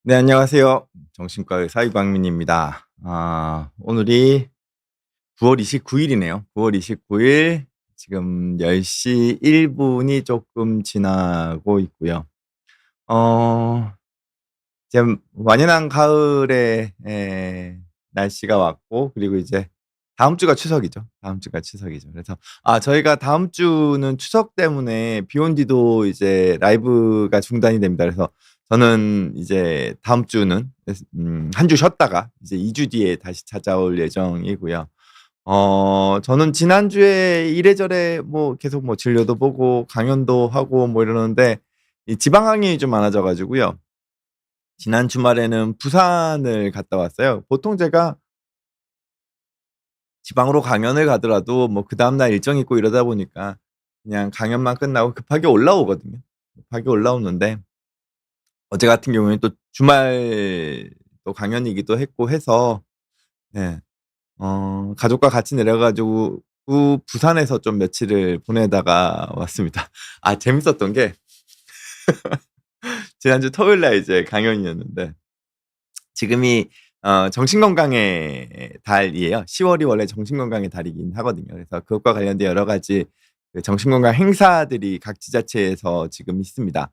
네, 안녕하세요. 정신과 사이광민입니다. 오늘이 9월 29일이네요. 9월 29일 지금 10시 1분이 조금 지나고 있고요. 어, 지금 완연한 가을에 날씨가 왔고, 그리고 이제 다음 주가 추석이죠. 다음 주가 추석이죠. 그래서 저희가 다음 주는 추석 때문에 비 온 뒤도 이제 라이브가 중단이 됩니다. 그래서 저는 이제 다음 주는 한 주 쉬었다가 이제 2주 뒤에 다시 찾아올 예정이고요. 저는 지난주에 이래저래 뭐 계속 뭐 진료도 보고 강연도 하고 뭐 이러는데 이 지방 항행이 좀 많아져 가지고요. 지난 주말에는 부산을 갔다 왔어요. 보통 제가 지방으로 강연을 가더라도 뭐 그다음 날 일정 있고 이러다 보니까 그냥 강연만 끝나고 급하게 올라오거든요. 급하게 올라오는데 어제 같은 경우에는 또 주말 또 강연이기도 했고 해서 예. 가족과 같이 내려 가지고 부산에서 좀 며칠을 보내다가 왔습니다. 재밌었던 게 지난주 토요일 날 이제 강연이었는데 지금이 정신건강의 달이에요. 10월 월이 원래 정신건강의 달이긴 하거든요. 그래서 그것과 관련된 여러 가지 그 정신건강 행사들이 각 지자체에서 지금 있습니다.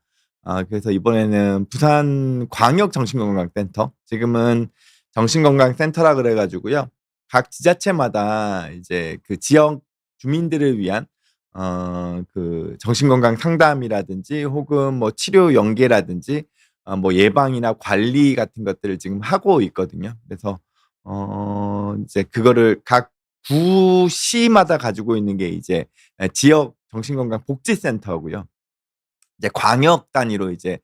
그래서 이번에는 부산 광역 정신건강센터, 지금은 정신건강센터라 그래 가지고요. 각 지자체마다 이제 그 지역 주민들을 위한 그 정신건강 상담이라든지 혹은 뭐 치료 연계라든지 뭐 예방이나 관리 같은 것들을 지금 하고 있거든요. 그래서 이제 그거를 각 구시마다 가지고 있는 게 이제 지역 정신건강 복지센터고요. 이제 광역 단위로 이제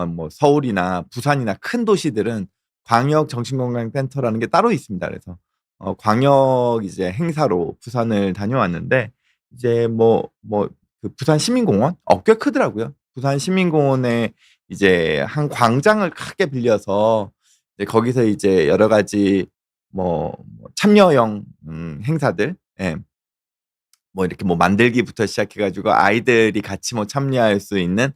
뭐 서울이나 부산이나 큰 도시들은 광역 정신건강센터라는 게 따로 있습니다. 그래서 광역 이제 행사로 부산을 다녀왔는데 이제 그 부산 시민공원 꽤 크더라고요. 부산 시민공원에 이제 한 광장을 크게 빌려서 이제 거기서 이제 여러 가지 참여형 행사들, 예. 뭐 이렇게 뭐 만들기부터 시작해 가지고 아이들이 같이 뭐 참여할 수 있는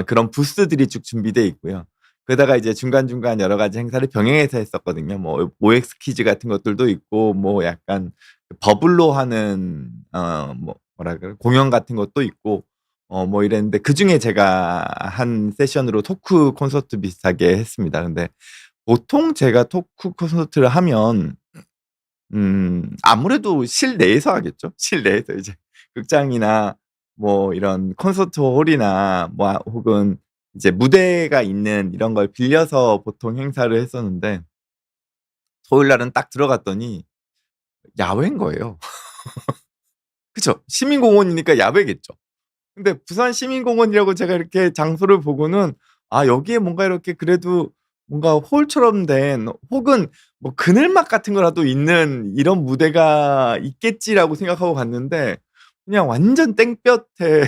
그런 부스들이 쭉 준비돼 있고요. 그러다가 이제 중간중간 여러 가지 행사를 병행해서 했었거든요. 뭐 OX 퀴즈 같은 것들도 있고 뭐 약간 그 버블로 하는 뭐라 그래 공연 같은 것도 있고 뭐 이랬는데 그중에 제가 한 세션으로 토크 콘서트 비슷하게 했습니다. 근데 보통 제가 토크 콘서트를 하면 아무래도 실내에서 하겠죠. 실내에서 이제 극장이나 뭐 이런 콘서트 홀이나 뭐 혹은 이제 무대가 있는 이런 걸 빌려서 보통 행사를 했었는데 토요일 날은 딱 들어갔더니 야외인 거예요. 그쵸. 시민공원이니까 야외겠죠. 근데 부산 시민공원이라고 제가 이렇게 장소를 보고는 여기에 뭔가 이렇게 그래도 뭔가 홀처럼 된 혹은 뭐 그늘막 같은 거라도 있는 '이런 무대가 있겠지.'라고 생각하고 갔는데 그냥 완전 땡볕에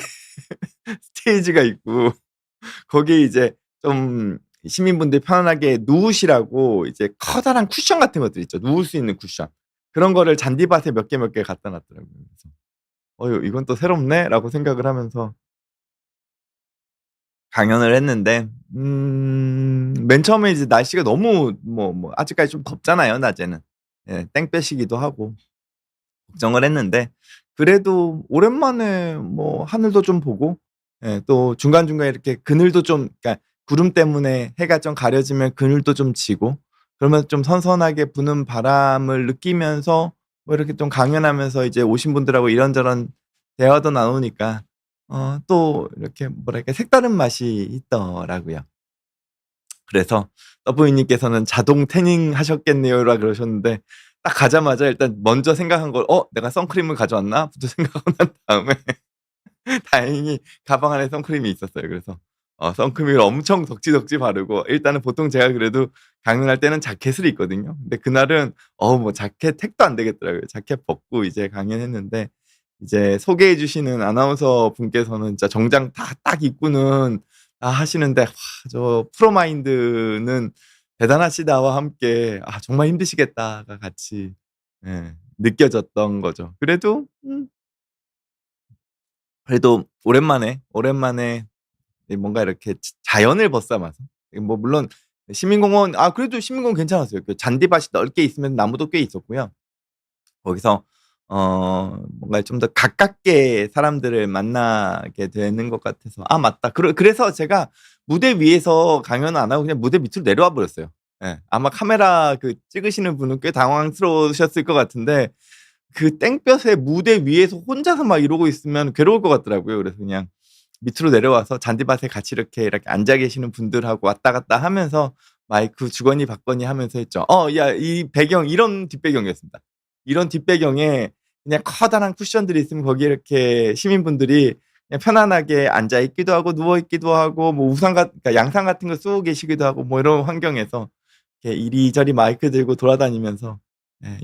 스테이지가 있고 거기에 이제 좀 시민분들이 편안하게 누우시라고 이제 커다란 쿠션 같은 것들 있죠. 누울 수 있는 쿠션. 그런 거를 잔디밭에 몇 개 갖다 놨더라고요. 그래서 '이건 또 새롭네.'라고 생각을 하면서 강연을 했는데 맨 처음에 이제 날씨가 너무 아직까지 좀 덥잖아요, 낮에는. 예, 땡볕이기도 하고 걱정을 했는데 그래도 오랜만에 뭐 하늘도 좀 보고 또 중간중간에 이렇게 그늘도 좀, 그러니까 구름 때문에 해가 좀 가려지면 그늘도 좀 지고 그러면서 좀 선선하게 부는 바람을 느끼면서 뭐 이렇게 좀 강연하면서 이제 오신 분들하고 이런저런 대화도 나누니까 또 이렇게 뭐랄까 색다른 맛이 있더라고요. 그래서 서브위님께서는 "자동 태닝 하셨겠네요."라 그러셨는데 딱 가자마자 일단 먼저 생각한 걸 '내가 선크림을 가져왔나?'부터 생각하고 난 다음에 다행히 가방 안에 선크림이 있었어요. 그래서 선크림을 엄청 덕지덕지 바르고 일단은 보통 제가 그래도 강연할 때는 자켓을 입거든요. 근데 그날은 뭐 자켓 택도 안 되겠더라고요. 자켓 벗고 이제 강연했는데 이제 소개해 주시는 아나운서 분께서는 진짜 정장 다 딱 입고는 하시는데 저 프로마인드는 대단하시다와 함께 '정말 힘드시겠다.'가 같이 예 느껴졌던 거죠. 그래도 오랜만에 뭔가 이렇게 자연을 벗삼아서 뭐 물론 시민공원 그래도 시민공원 괜찮았어요. 그 잔디밭이 넓게 있으면 나무도 꽤 있었고요. 거기서 뭔가 좀 더 가깝게 사람들을 만나게 되는 것 같아서 맞다. 그래서 제가 무대 위에서 강연을 안 하고 그냥 무대 밑으로 내려와 버렸어요. 예. 아마 카메라 찍으시는 분은 꽤 당황스러우셨을 것 같은데 그 땡볕에 무대 위에서 혼자서 막 이러고 있으면 괴로울 것 같더라고요. 그래서 그냥 밑으로 내려와서 잔디밭에 같이 이렇게 앉아 계시는 분들하고 왔다 갔다 하면서 마이크 주거니 받거니 하면서 했죠. 야 이 배경 이런 뒷배경이었습니다. 이런 뒷배경에 그냥 커다란 쿠션들이 있으면 거기에 이렇게 시민분들이 그냥 편안하게 앉아 있기도 하고 누워 있기도 하고 뭐 그러니까 양상 같은 거 쓰고 계시기도 하고 뭐 이런 환경에서 이렇게 이리저리 마이크 들고 돌아다니면서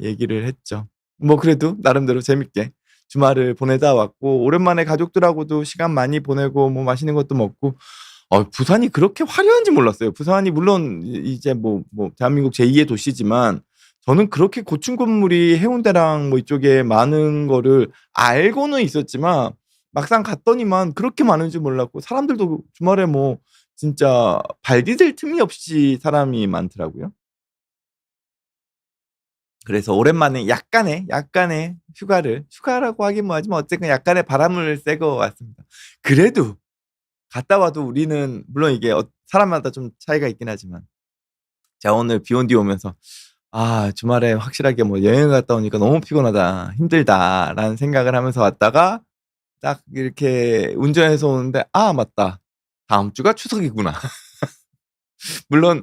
얘기를 했죠. 뭐 그래도 나름대로 재밌게 주말을 보내다 왔고 오랜만에 가족들하고도 시간 많이 보내고 뭐 맛있는 것도 먹고 부산이 그렇게 화려한지 몰랐어요. 부산이 물론 이제 뭐 대한민국 제2의 도시지만 저는 그렇게 고층 건물이 해운대랑 뭐 이쪽에 많은 거를 알고는 있었지만 막상 갔더니만 그렇게 많은 줄 몰랐고 사람들도 주말에 뭐 진짜 발 디딜 틈이 없이 사람이 많더라고요. 그래서 오랜만에 약간의 휴가라고 하긴 뭐하지만 어쨌든 약간의 바람을 쐬고 왔습니다. 그래도 갔다 와도 우리는 물론 이게 사람마다 좀 차이가 있긴 하지만 제가 오늘 비 온 뒤 오면서 주말에 확실하게 뭐 여행을 갔다 오니까 '너무 피곤하다. 힘들다.'라는 생각을 하면서 왔다가 딱 이렇게 운전해서 오는데 '아 맞다. 다음 주가 추석이구나.' 물론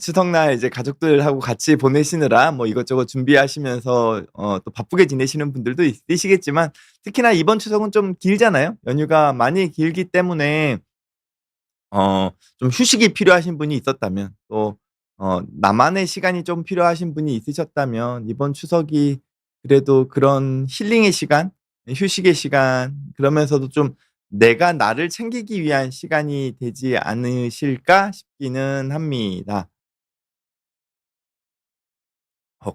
추석날 이제 가족들하고 같이 보내시느라 뭐 이것저것 준비하시면서 또 바쁘게 지내시는 분들도 있으시겠지만 특히나 이번 추석은 좀 길잖아요. 연휴가 많이 길기 때문에 좀 휴식이 필요하신 분이 있었다면 또 나만의 시간이 좀 필요하신 분이 있으셨다면 이번 추석이 그래도 그런 힐링의 시간, 휴식의 시간 그러면서도 좀 '내가 나를 챙기기 위한 시간이 되지 않으실까?' 싶기는 합니다.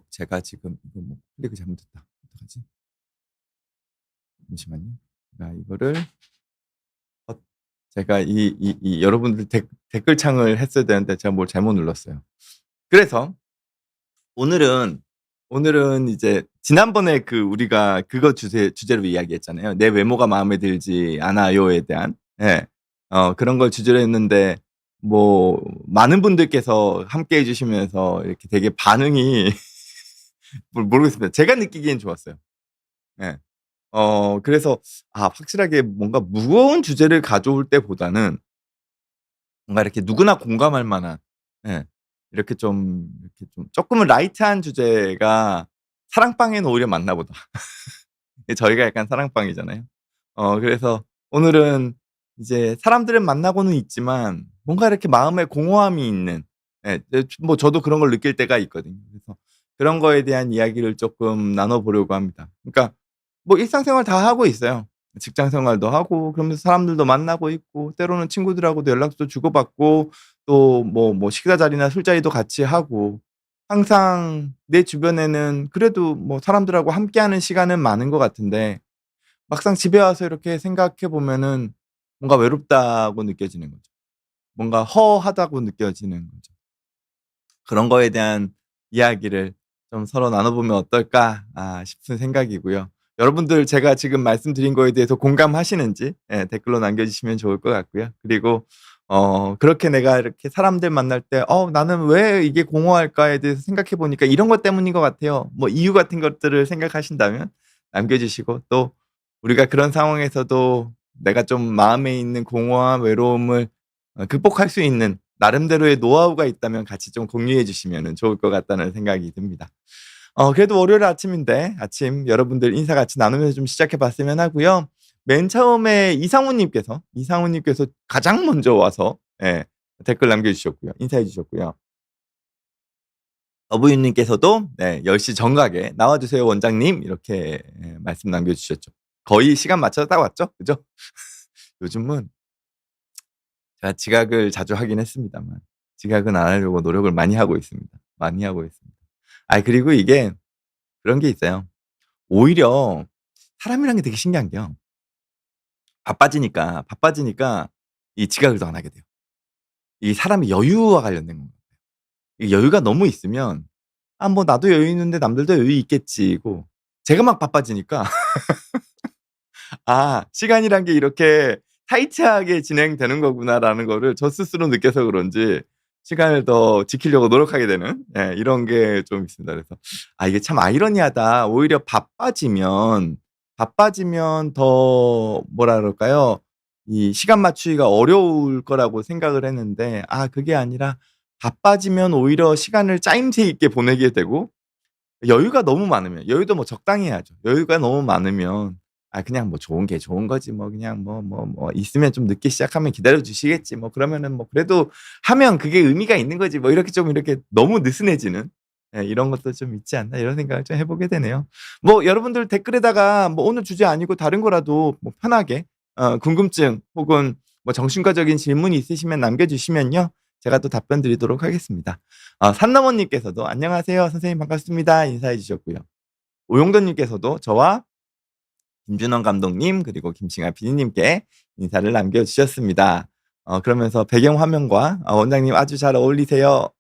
제가 지금 이거 뭐 클릭을 잘못했다. 어떡하지? 잠시만요. 제가 이거를 어 제가 이 여러분들 댓글창을 했어야 되는데 제가 뭘 잘못 눌렀어요. 그래서 오늘은 이제 지난번에 우리가 그거 주제로 이야기했잖아요. "내 외모가 마음에 들지 않아요."에 대한 그런 걸 주제로 했는데 뭐 많은 분들께서 함께 해 주시면서 이렇게 되게 반응이 모르겠습니다. 제가 느끼기엔 좋았어요. 예. 그래서 확실하게 뭔가 무거운 주제를 가져올 때보다는 뭔가 이렇게 누구나 공감할 만한 예 이렇게 좀 쪼끔은 라이트한 주제가 사랑방에는 오히려 맞나 보다. 저희가 약간 사랑방이잖아요. 그래서 오늘은 이제 사람들을 만나고는 있지만 뭔가 이렇게 마음에 공허함이 있는 뭐 저도 그런 걸 느낄 때가 있거든요. 그래서 그런 거에 대한 이야기를 쪼끔 나눠 보려고 합니다. 그러니까 뭐 일상생활 다 하고 있어요. 직장 생활도 하고 그러면서 사람들도 만나고 있고 때로는 친구들하고도 연락도 주고받고 또 뭐 식사 자리나 술자리도 같이 하고 항상 내 주변에는 그래도 뭐 사람들하고 함께하는 시간은 많은 것 같은데 막상 집에 와서 이렇게 생각해 보면은 뭔가 외롭다고 느껴지는 거죠. 뭔가 허하다고 느껴지는 거죠. 그런 거에 대한 이야기를 좀 서로 나눠 보면 어떨까 싶은 생각이고요. 여러분들 제가 지금 말씀드린 거에 대해서 공감하시는지 댓글로 남겨 주시면 좋을 것 같고요. 그리고 그렇게 내가 이렇게 사람들 만날 때 '나는 왜 이게 공허할까.'에 대해서 생각해 보니까 이런 것 때문인 것 같아요. 뭐 이유 같은 것들을 생각하신다면 남겨 주시고 또 우리가 그런 상황에서도 내가 좀 마음에 있는 공허함, 외로움을 극복할 수 있는 나름대로의 노하우가 있다면 같이 좀 공유해 주시면은 좋을 것 같다는 생각이 듭니다. 그래도 월요일 아침인데 아침 여러분들 인사 같이 나누면서 좀 시작해 봤으면 하고요. 맨 처음에 이상훈 님께서 가장 먼저 와서 댓글 남겨 주셨고요. 인사해 주셨고요. 어부유 님께서도 네 10시 정각에 "나와 주세요 원장님." 이렇게 말씀 남겨 주셨죠. 거의 시간 맞춰서 딱 왔죠? 그죠? 요즘은 제가 지각을 자주 하긴 했습니다만 지각은 안 하려고 노력을 많이 하고 있습니다. 많이 하고 있습니다. 그리고 이게 그런 게 있어요. 오히려 사람이란 게 되게 신기한 게요. 바빠지니까 이 지각을 더 안 하게 돼요. 이 사람의 여유와 관련된 것 같아요. 이 여유가 너무 있으면 '아 뭐 나도 여유 있는데 남들도 여유 있겠지.'고 제가 막 바빠지니까 '아 시간이란 게 이렇게 타이트하게 진행되는 거구나.'라는 거를 저 스스로 느껴서 그런지 시간을 더 지키려고 노력하게 되는 이런 게 좀 있습니다. 그래서 '아 이게 참 아이러니하다.' 오히려 바빠지면 더 뭐라 그럴까요? 이 시간 맞추기가 어려울 거라고 생각을 했는데 그게 아니라 바빠지면 오히려 시간을 짜임새 있게 보내게 되고 여유가 너무 많으면 여유도 뭐 적당히 해야죠. 여유가 너무 많으면 그냥 뭐 좋은 게 좋은 거지 뭐 그냥 뭐 있으면 좀 늦게 시작하면 기다려 주시겠지 뭐 그러면은 뭐 그래도 하면 그게 의미가 있는 거지 뭐 이렇게 좀 이렇게 너무 느슨해지는 이런 것도 좀 있지 않나 이런 생각을 좀 해 보게 되네요. 뭐 여러분들 댓글에다가 뭐 오늘 주제 아니고 다른 거라도 뭐 편하게 궁금증 혹은 뭐 정신과적인 질문이 있으시면 남겨 주시면요. 제가 또 답변 드리도록 하겠습니다. 산넘어 님께서도 "안녕하세요. 선생님 반갑습니다." 인사해 주셨고요. 오용돈 님께서도 저와 김준원 감독님 그리고 김칭아 PD님께 인사를 남겨 주셨습니다. 그러면서 "배경 화면과 원장님 아주 잘 어울리세요."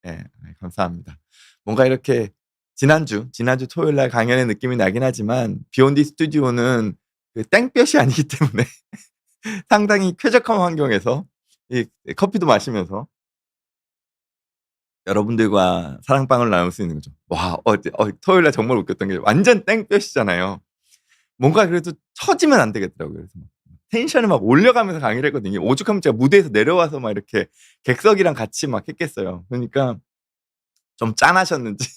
감사합니다. 뭔가 이렇게 지난주 토요일 날 강연의 느낌이 나긴 하지만 비욘디 스튜디오는 그 땡볕이 아니기 때문에 상당히 쾌적한 환경에서 이 커피도 마시면서 여러분들과 사랑방을 나눌 수 있는 거죠. 와 토요일 날 정말 웃겼던 게 완전 땡볕이잖아요. 뭔가 그래도 처지면 안 되겠더라고요. 그래서 막 텐션을 막 올려가면서 강의를 했거든요. 오죽하면 제가 무대에서 내려와서 막 이렇게 객석이랑 같이 막 했겠어요. 그러니까 좀 짠하셨는지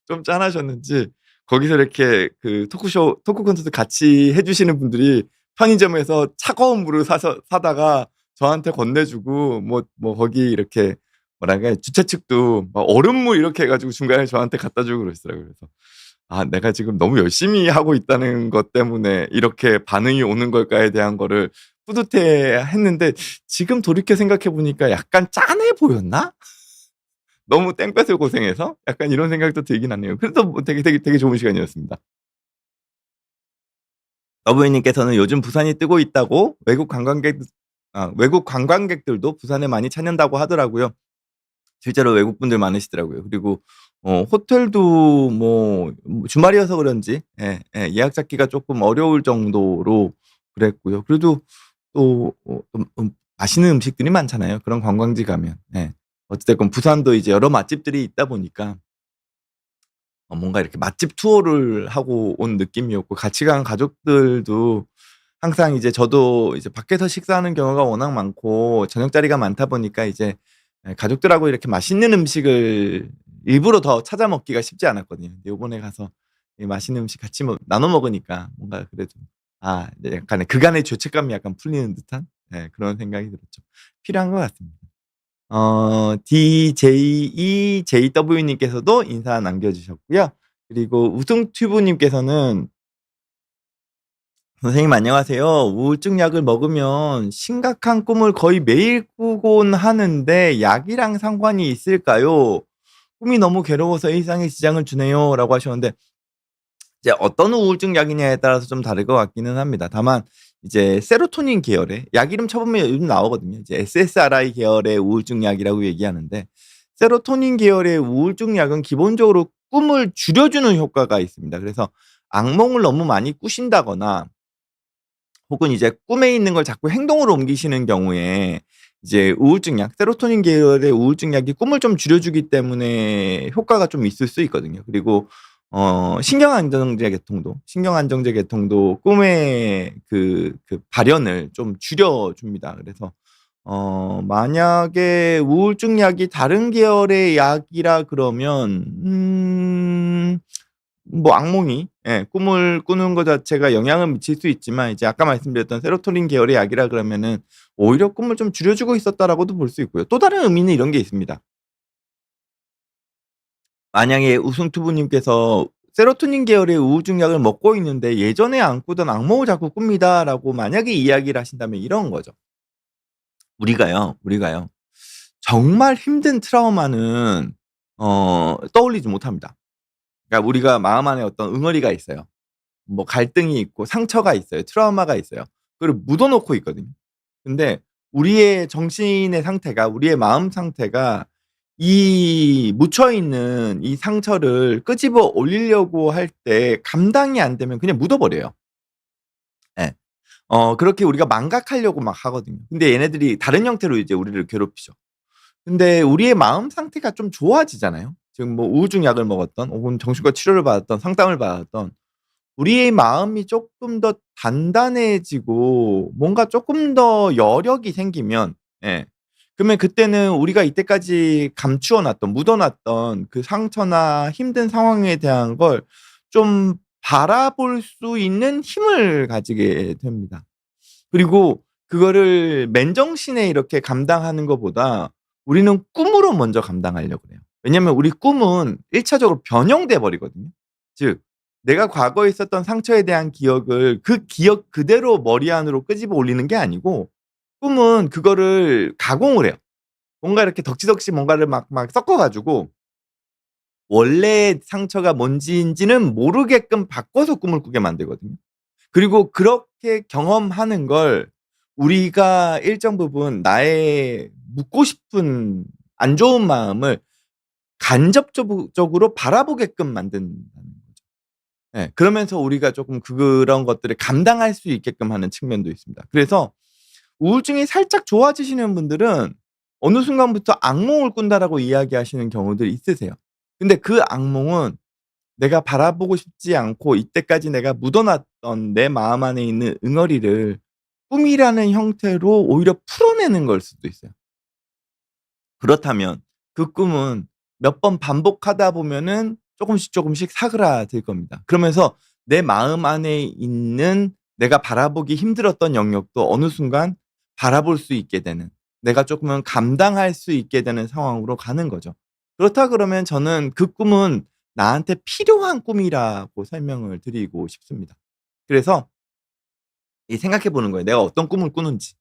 좀 짠하셨는지 거기서 이렇게 그 토크 콘서트 같이 해 주시는 분들이 편의점에서 차가운 물을 사다가 저한테 건네주고 뭐 거기 이렇게 뭐랄까요? 주최 측도 막 얼음물 이렇게 해 가지고 중간에 저한테 갖다 주고 그러시더라고요. 그래서 '내가 지금 너무 열심히 하고 있다는 것 때문에 이렇게 반응이 오는 걸까.'에 대한 거를 뿌듯해했는데 지금 돌이켜 생각해 보니까 '약간 짠해 보였나? 너무 땡볕에 고생해서?' 약간 이런 생각도 들긴 하네요. 그래도 뭐 되게 좋은 시간이었습니다. 러브이님께서는 "요즘 부산이 뜨고 있다고 외국 관광객들도 부산에 많이 찾는다고 하더라고요." 실제로 외국분들 많으시더라고요. 그리고 호텔도 주말이어서 그런지 예약 잡기가 쪼끔 어려울 정도로 그랬고요. 그래도 또 맛있는 음식들이 많잖아요, 그런 관광지 가면. 어찌 됐건 부산도 이제 여러 맛집들이 있다 보니까 뭔가 이렇게 맛집 투어를 하고 온 느낌이었고 같이 간 가족들도 항상 이제 저도 이제 밖에서 식사하는 경우가 워낙 많고 저녁 자리가 많다 보니까 이제 가족들하고 이렇게 맛있는 음식을 일부러 더 찾아 먹기가 쉽지 않았거든요. 근데 요번에 가서 이 맛있는 음식 같이 나눠 먹으니까 뭔가 그래도 네 약간의 그간의 죄책감이 약간 풀리는 듯한 그런 생각이 들었죠. 필요한 것 같습니다. DJEJW 님께서도 인사 남겨 주셨고요. 그리고 우승튜브 님께서는 "선생님 안녕하세요. 우울증 약을 먹으면 심각한 꿈을 거의 매일 꾸곤 하는데 약이랑 상관이 있을까요? 꿈이 너무 괴로워서 일상에 지장을 주네요."라고 하셨는데 이제 어떤 우울증 약이냐에 따라서 좀 다를 것 같기는 합니다. 다만 이제 세로토닌 계열의 약 이름 쳐보면 요즘 나오거든요. 이제 SSRI 계열의 우울증 약이라고 얘기하는데 세로토닌 계열의 우울증 약은 기본적으로 꿈을 줄여주는 효과가 있습니다. 그래서 악몽을 너무 많이 꾸신다거나 혹은 이제 꿈에 있는 걸 자꾸 행동으로 옮기시는 경우에 이제 우울증 약, 세로토닌 계열의 우울증 약이 꿈을 좀 줄여주기 때문에 효과가 좀 있을 수 있거든요. 그리고 신경안정제 계통도 꿈의 그 발현을 좀 줄여 줍니다. 그래서 만약에 우울증 약이 다른 계열의 약이라 그러면 악몽이 꿈을 꾸는 것 자체가 영향을 미칠 수 있지만 이제 아까 말씀드렸던 세로토닌 계열의 약이라 그러면은 오히려 꿈을 좀 줄여 주고 있었다라고도 볼 수 있고요. 또 다른 의미는 이런 게 있습니다. 만약에 우승투부 님께서 세로토닌 계열의 우울증 약을 먹고 있는데 예전에 안 꾸던 악몽을 자꾸 꿉니다라고 만약에 이야기를 하신다면 이런 거죠. 우리가요. 정말 힘든 트라우마는 떠올리지 못합니다. 그러니까 우리가 마음 안에 어떤 응어리가 있어요. 뭐 갈등이 있고 상처가 있어요. 트라우마가 있어요. 그걸 묻어 놓고 있거든요. 근데 우리의 정신의 상태가 우리의 마음 상태가 이 묻혀 있는 이 상처를 끄집어 올리려고 할 때 감당이 안 되면 그냥 묻어 버려요. 예. 그렇게 우리가 망각하려고 막 하거든요. 근데 얘네들이 다른 형태로 이제 우리를 괴롭히죠. 근데 우리의 마음 상태가 좀 좋아지잖아요. 지금 뭐 우울증 약을 먹었던 혹은 정신과 치료를 받았던 상담을 받았던 우리의 마음이 쪼끔 더 단단해지고 뭔가 쪼끔 더 여력이 생기면, 예, 그러면 그때는 우리가 이때까지 감추어 놨던 묻어 놨던 그 상처나 힘든 상황에 대한 걸 좀 바라볼 수 있는 힘을 가지게 됩니다. 그리고 그거를 맨정신에 이렇게 감당하는 것보다 우리는 꿈으로 먼저 감당하려고 그래요. 왜냐면 우리 꿈은 1 차적으로 변형돼 버리거든요. 즉 내가 과거에 있었던 상처에 대한 기억을 그 기억 그대로 머리 안으로 끄집어 올리는 게 아니고 꿈은 그거를 가공을 해요. 뭔가 이렇게 덕지덕지 뭔가를 막 섞어 가지고 원래의 상처가 뭔지인지는 모르게끔 바꿔서 꿈을 꾸게 만들거든요. 그리고 그렇게 경험하는 걸 우리가 일정 부분 나의 묻고 싶은 안 좋은 마음을 간접적으로 바라보게끔 만든다는 거죠. 예. 그러면서 우리가 쪼끔 그런 것들을 감당할 수 있게끔 하는 측면도 있습니다. 그래서 우울증이 살짝 좋아지시는 분들은 어느 순간부터 "악몽을 꾼다."라고 이야기하시는 경우들이 있으세요. 근데 그 악몽은 내가 바라보고 싶지 않고 이때까지 내가 묻어 놨던 내 마음 안에 있는 응어리를 꿈이라는 형태로 오히려 풀어내는 걸 수도 있어요. 그렇다면 그 꿈은 몇 번 반복하다 보면은 쪼금씩 사그라들 겁니다. 그러면서 내 마음 안에 있는 내가 바라보기 힘들었던 영역도 어느 순간 바라볼 수 있게 되는, 내가 쪼끔은 감당할 수 있게 되는 상황으로 가는 거죠. 그렇다 그러면 저는 그 꿈은 나한테 필요한 꿈이라고 설명을 드리고 싶습니다. 그래서 이 생각해 보는 거예요, 내가 어떤 꿈을 꾸는지.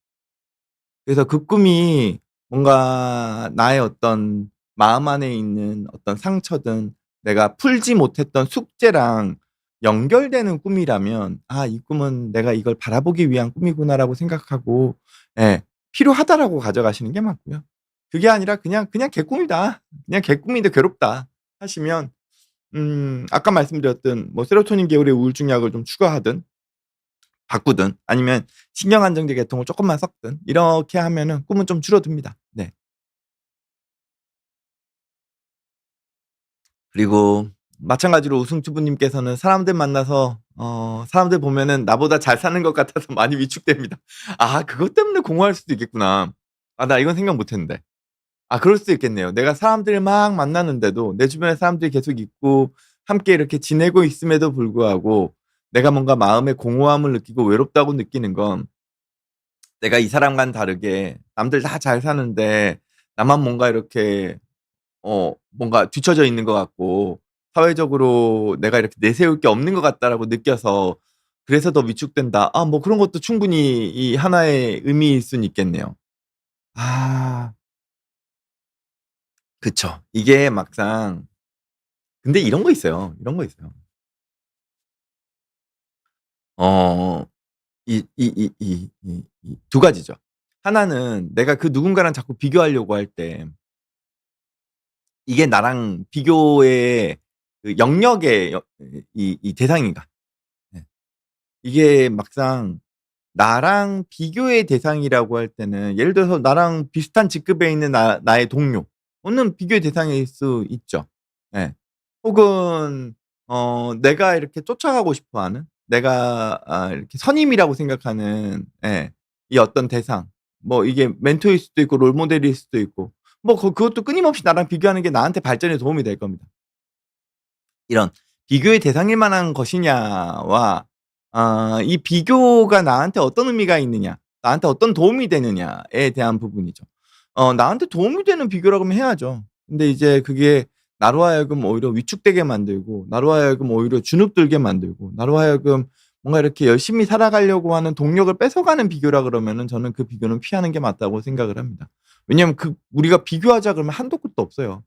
그래서 그 꿈이 뭔가 나의 어떤 마음 안에 있는 어떤 상처든 내가 풀지 못했던 숙제랑 연결되는 꿈이라면 '아 이 꿈은 내가 이걸 바라보기 위한 꿈이구나.'라고 생각하고, 예, '필요하다.'라고 가져가시는 게 맞고요. 그게 아니라 그냥 '개꿈이다. 그냥 개꿈인데 괴롭다.' 하시면 아까 말씀드렸던 뭐 세로토닌 계열의 우울증 약을 좀 추가하든 바꾸든 아니면 신경 안정제 계통을 쪼끔만 섞든 이렇게 하면은 꿈은 좀 줄어듭니다. 네. 그리고 마찬가지로 우승투부님께서는 "사람들 만나서 사람들 보면은 나보다 잘 사는 것 같아서 많이 위축됩니다." 아 그것 때문에 공허할 수도 있겠구나. 아 나 이건 생각 못 했는데. 아 그럴 수도 있겠네요. 내가 사람들을 막 만나는데도 내 주변에 사람들이 계속 있고 함께 이렇게 지내고 있음에도 불구하고 내가 뭔가 마음의 공허함을 느끼고 외롭다고 느끼는 건 내가 이 사람과는 다르게 남들 다 잘 사는데 나만 뭔가 이렇게 뭔가 뒤처져 있는 것 같고 '사회적으로 내가 이렇게 내세울 게 없는 것 같다.'라고 느껴서 그래서 더 위축된다. 아 뭐 그런 것도 충분히 이 하나의 의미일 수는 있겠네요. 아 그쵸. 이게 막상 근데 이런 거 있어요. 이런 거 있어요. 어 이 두 가지죠. 하나는 내가 그 누군가랑 자꾸 비교하려고 할 때 이게 나랑 비교의 그 영역의 이 대상인가. 네. 이게 막상 나랑 비교의 대상이라고 할 때는 예를 들어서 나랑 비슷한 직급에 있는 나의 동료는 비교의 대상일 수 있죠. 예. 혹은 내가 이렇게 쫓아가고 싶어 하는, 내가 이렇게 선임이라고 생각하는, 예, 이 어떤 대상, 뭐 이게 멘토일 수도 있고 롤모델일 수도 있고 뭐 그것도 끊임없이 나랑 비교하는 게 나한테 발전에 도움이 될 겁니다. 이런 비교의 대상일 만한 것이냐와 이 비교가 나한테 어떤 의미가 있느냐, 나한테 어떤 도움이 되느냐에 대한 부분이죠. 나한테 도움이 되는 비교라고면 해야죠. 근데 이제 그게 나로 하여금 오히려 위축되게 만들고 나로 하여금 오히려 주눅들게 만들고 나로 하여금 뭔가 이렇게 열심히 살아가려고 하는 동력을 뺏어가는 비교라 그러면은 저는 그 비교는 피하는 게 맞다고 생각을 합니다. 왜냐하면 우리가 비교하자 그러면 한도 끝도 없어요.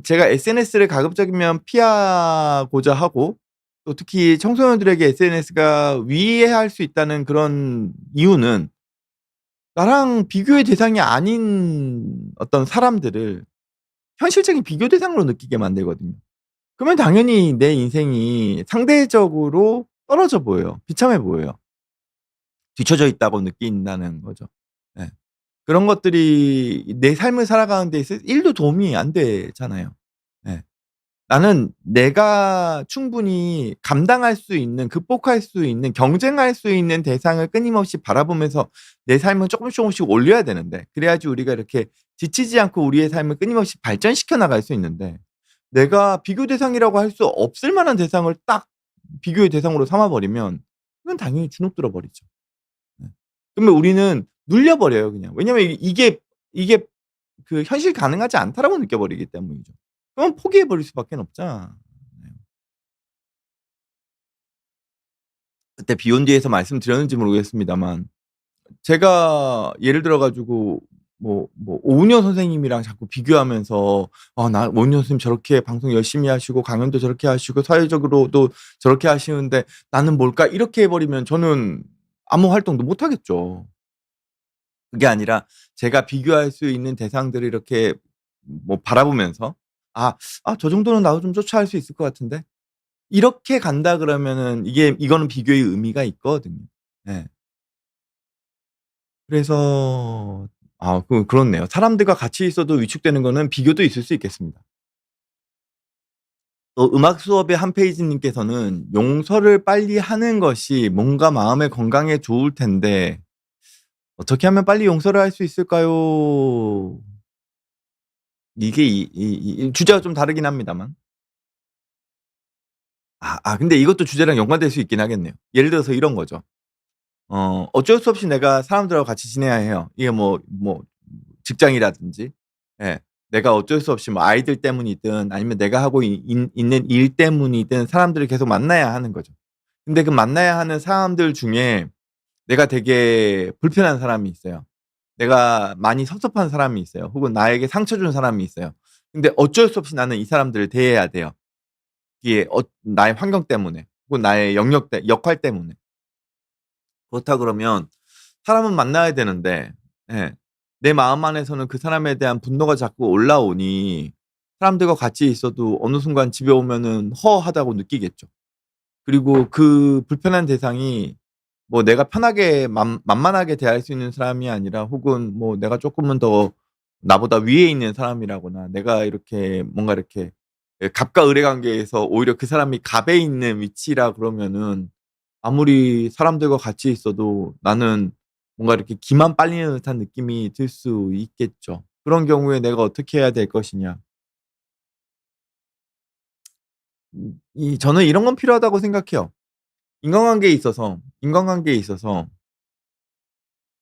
제가 SNS를 가급적이면 피하고자 하고 또 특히 청소년들에게 SNS가 위해할 수 있다는 그런 이유는 나랑 비교의 대상이 아닌 어떤 사람들을 현실적인 비교 대상으로 느끼게 만들거든요. 그러면 당연히 내 인생이 상대적으로 떨어져 보여요. 비참해 보여요. 뒤처져 있다고 느낀다는 거죠. 예. 그런 것들이 내 삶을 살아가는 데 있어서 1도 도움이 안 되잖아요. 예. 나는 내가 충분히 감당할 수 있는, 극복할 수 있는, 경쟁할 수 있는 대상을 끊임없이 바라보면서 내 삶을 쪼끔씩 쪼끔씩 올려야 되는데, 그래야지 우리가 이렇게 지치지 않고 우리의 삶을 끊임없이 발전시켜 나갈 수 있는데, 내가 비교 대상이라고 할 수 없을 만한 대상을 딱 비교의 대상으로 삼아 버리면 그건 당연히 주눅들어 버리죠. 네. 그러면 우리는 눌려 버려요 그냥. 왜냐면 이게 그 '현실 가능하지 않다.'라고 느껴 버리기 때문이죠. 그럼 포기해 버릴 수밖에는 없잖아요. 그때 비욘디에서 말씀드렸는지 모르겠습니다만, 제가 예를 들어 가지고 오은영 선생님이랑 자꾸 비교하면서 '아 나 오은영 선생님 저렇게 방송 열심히 하시고 강연도 저렇게 하시고 사회적으로도 저렇게 하시는데 나는 뭘까?' 이렇게 해 버리면 저는 아무 활동도 못 하겠죠. 그게 아니라 제가 비교할 수 있는 대상들을 이렇게 바라보면서 '아 저 정도는 나도 좀 쫓아갈 수 있을 것 같은데.' 이렇게 간다 그러면은 이거는 비교의 의미가 있거든요. 예. 그래서 그렇네요. 사람들과 같이 있어도 위축되는 거는 비교도 있을 수 있겠습니다. 또 음악 수업의 한 페이지 님께서는 "용서를 빨리 하는 것이 몸과 마음의 건강에 좋을 텐데 어떻게 하면 빨리 용서를 할 수 있을까요?" 이게 이 주제가 좀 다르긴 합니다만. 근데 이것도 주제랑 연관될 수 있긴 하겠네요. 예를 들어서 이런 거죠. 어쩔 수 없이 내가 사람들하고 같이 지내야 해요. 이게 직장이라든지, 예. 내가 어쩔 수 없이 아이들 때문이든 아니면 내가 하고 있는 일 때문이든 사람들을 계속 만나야 하는 거죠. 근데 그 만나야 하는 사람들 중에 내가 되게 불편한 사람이 있어요. 내가 많이 섭섭한 사람이 있어요. 혹은 나에게 상처 준 사람이 있어요. 근데 어쩔 수 없이 나는 이 사람들을 대해야 돼요. 이게 나의 환경 때문에 혹은 나의 역할 때문에. 그렇다 그러면 사람은 만나야 되는데, 예, 내 마음 안에서는 그 사람에 대한 분노가 자꾸 올라오니 사람들과 같이 있어도 어느 순간 집에 오면은 허하다고 느끼겠죠. 그리고 그 불편한 대상이 내가 편하게 만만하게 대할 수 있는 사람이 아니라 혹은 내가 쪼끔은 더 나보다 위에 있는 사람이라거나 내가 이렇게 뭔가 이렇게 갑과 을의 관계에서 오히려 그 사람이 갑에 있는 위치라 그러면은 아무리 사람들과 같이 있어도 나는 뭔가 이렇게 기만 빨리는 듯한 느낌이 들 수 있겠죠. 그런 경우에 내가 어떻게 해야 될 것이냐. 저는 이런 건 필요하다고 생각해요. 인간관계에 있어서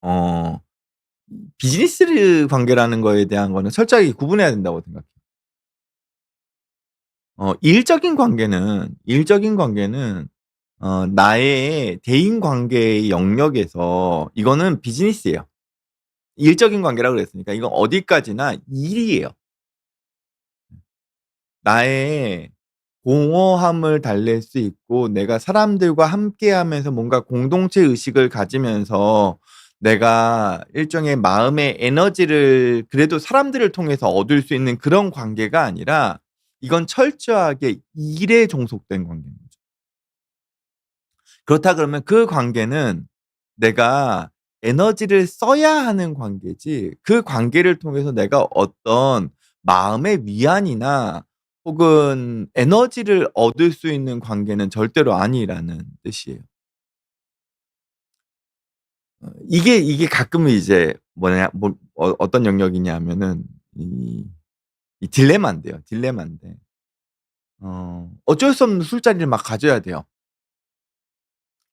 어 비즈니스 관계라는 거에 대한 거는 철저하게 구분해야 된다고 생각해요. 일적인 관계는 나의 대인 관계의 영역에서 이거는 비즈니스예요. 일적인 관계라고 그랬으니까 이건 어디까지나 일이에요. 나의 공허함을 달랠 수 있고 내가 사람들과 함께하면서 뭔가 공동체 의식을 가지면서 내가 일종의 마음의 에너지를 그래도 사람들을 통해서 얻을 수 있는 그런 관계가 아니라 이건 철저하게 일에 종속된 관계인 거죠. 그렇다 그러면 그 관계는 내가 에너지를 써야 하는 관계지 그 관계를 통해서 내가 어떤 마음의 위안이나 혹은 에너지를 얻을 수 있는 관계는 절대로 아니라는 뜻이에요. 이게 가끔은 이제 어떤 영역이냐면은 이 딜레마인데요. 딜레마인데 어쩔 수 없는 술자리를 막 가져야 돼요.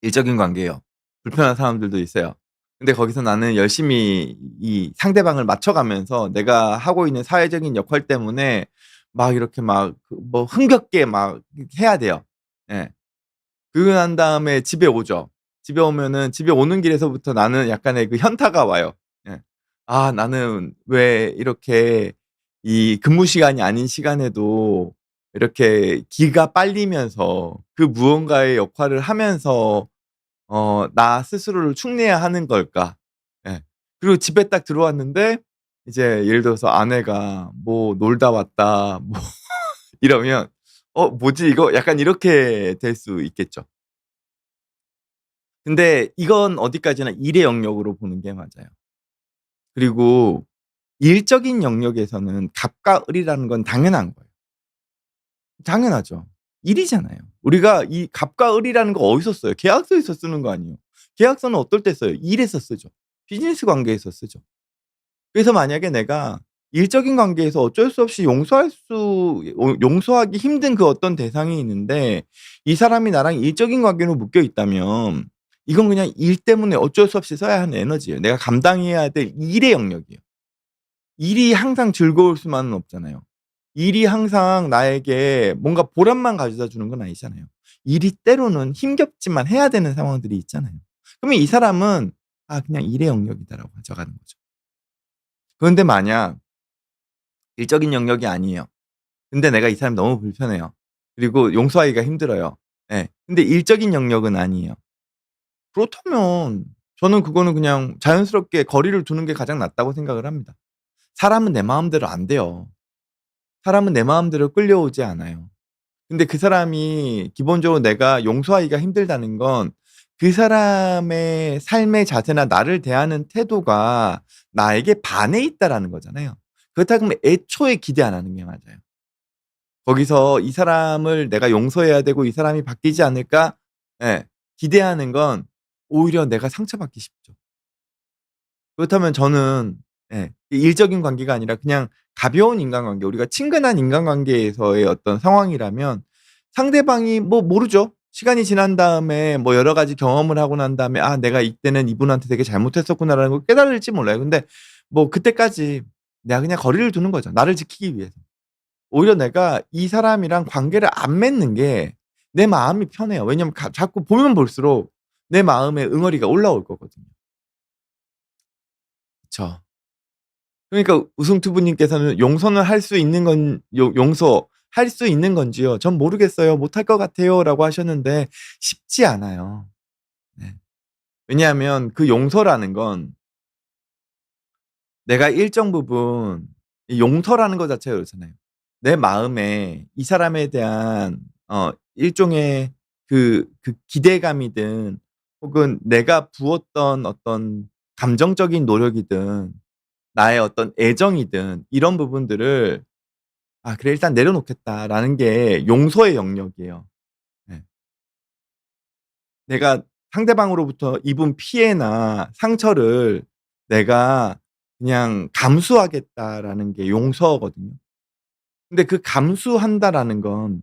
일적인 관계예요. 불편한 사람들도 있어요. 근데 거기서 나는 열심히 이 상대방을 맞춰가면서 내가 하고 있는 사회적인 역할 때문에 막 이렇게 흥겹게 막 해야 돼요. 예. 그러고 난 다음에 집에 오죠. 집에 오면은 집에 오는 길에서부터 나는 약간의 그 현타가 와요. 예. '아 나는 왜 이렇게 이 근무 시간이 아닌 시간에도 이렇게 기가 빨리면서 그 무언가의 역할을 하면서 나 스스로를 축내야 하는 걸까?' 예. 그리고 집에 딱 들어왔는데 이제 예를 들어서 아내가 뭐 "놀다 왔다." 뭐 이러면 뭐지 이거?' 약간 이렇게 될 수 있겠죠. 근데 이건 어디까지나 일의 영역으로 보는 게 맞아요. 그리고 일적인 영역에서는 갑과 을이라는 건 당연한 거예요. 당연하죠. 일이잖아요. 우리가 이 갑과 을이라는 거 어디서 써요? 계약서에서 쓰는 거 아니에요. 계약서는 어떨 때 써요? 일에서 쓰죠. 비즈니스 관계에서 쓰죠. 그래서 만약에 내가 일적인 관계에서 어쩔 수 없이 용서하기 힘든 그 어떤 대상이 있는데 이 사람이 나랑 일적인 관계로 묶여 있다면 이건 그냥 일 때문에 어쩔 수 없이 써야 하는 에너지예요. 내가 감당해야 될 일의 영역이에요. 일이 항상 즐거울 수만은 없잖아요. 일이 항상 나에게 뭔가 보람만 가져다 주는 건 아니잖아요. 일이 때로는 힘겹지만 해야 되는 상황들이 있잖아요. 그러면 이 사람은 '아 그냥 일의 영역이다.'라고 가져가는 거죠. 그런데 만약 일적인 영역이 아니에요. 근데 내가 이 사람이 너무 불편해요. 그리고 용서하기가 힘들어요. 예. 근데 일적인 영역은 아니에요. 그렇다면 저는 그거는 그냥 자연스럽게 거리를 두는 게 가장 낫다고 생각을 합니다. 사람은 내 마음대로 안 돼요. 사람은 내 마음대로 끌려오지 않아요. 근데 그 사람이 기본적으로 내가 용서하기가 힘들다는 건 그 사람의 삶의 자세나 나를 대하는 태도가 나에게 반해 있다라는 거잖아요. 그렇다고 하면 애초에 기대 안 하는 게 맞아요. 거기서 '이 사람을 내가 용서해야 되고 이 사람이 바뀌지 않을까?' 예. 기대하는 건 오히려 내가 상처받기 쉽죠. 그렇다면 저는 일적인 관계가 아니라 그냥 가벼운 인간관계, 우리가 친근한 인간관계에서의 어떤 상황이라면 상대방이 뭐 모르죠. 시간이 지난 다음에 뭐 여러 가지 경험을 하고 난 다음에 '아 내가 이때는 이분한테 되게 잘못했었구나.'라는 걸 깨달을지 몰라요. 근데 뭐 그때까지 내가 그냥 거리를 두는 거죠, 나를 지키기 위해서. 오히려 내가 이 사람이랑 관계를 안 맺는 게 내 마음이 편해요. 왜냐면 자꾸 보면 볼수록 내 마음에 응어리가 올라올 거거든요. 그쵸. 그러니까 우승투부님께서는 "용서는 할 수 있는 건 용서할 수 있는 건지요? 전 모르겠어요. 못할 것 같아요."라고 하셨는데 쉽지 않아요. 네. 왜냐하면 그 용서라는 건 내가 일정 부분 이 용서라는 것 자체가 그렇잖아요. 내 마음에 이 사람에 대한 일종의 그 기대감이든 혹은 내가 부었던 어떤 감정적인 노력이든 나의 어떤 애정이든 이런 부분들을 '아 그래 일단 내려놓겠다.'라는 게 용서의 영역이에요. 네. 내가 상대방으로부터 입은 피해나 상처를 내가 그냥 '감수하겠다.'라는 게 용서거든요. 근데 그 '감수한다.'라는 건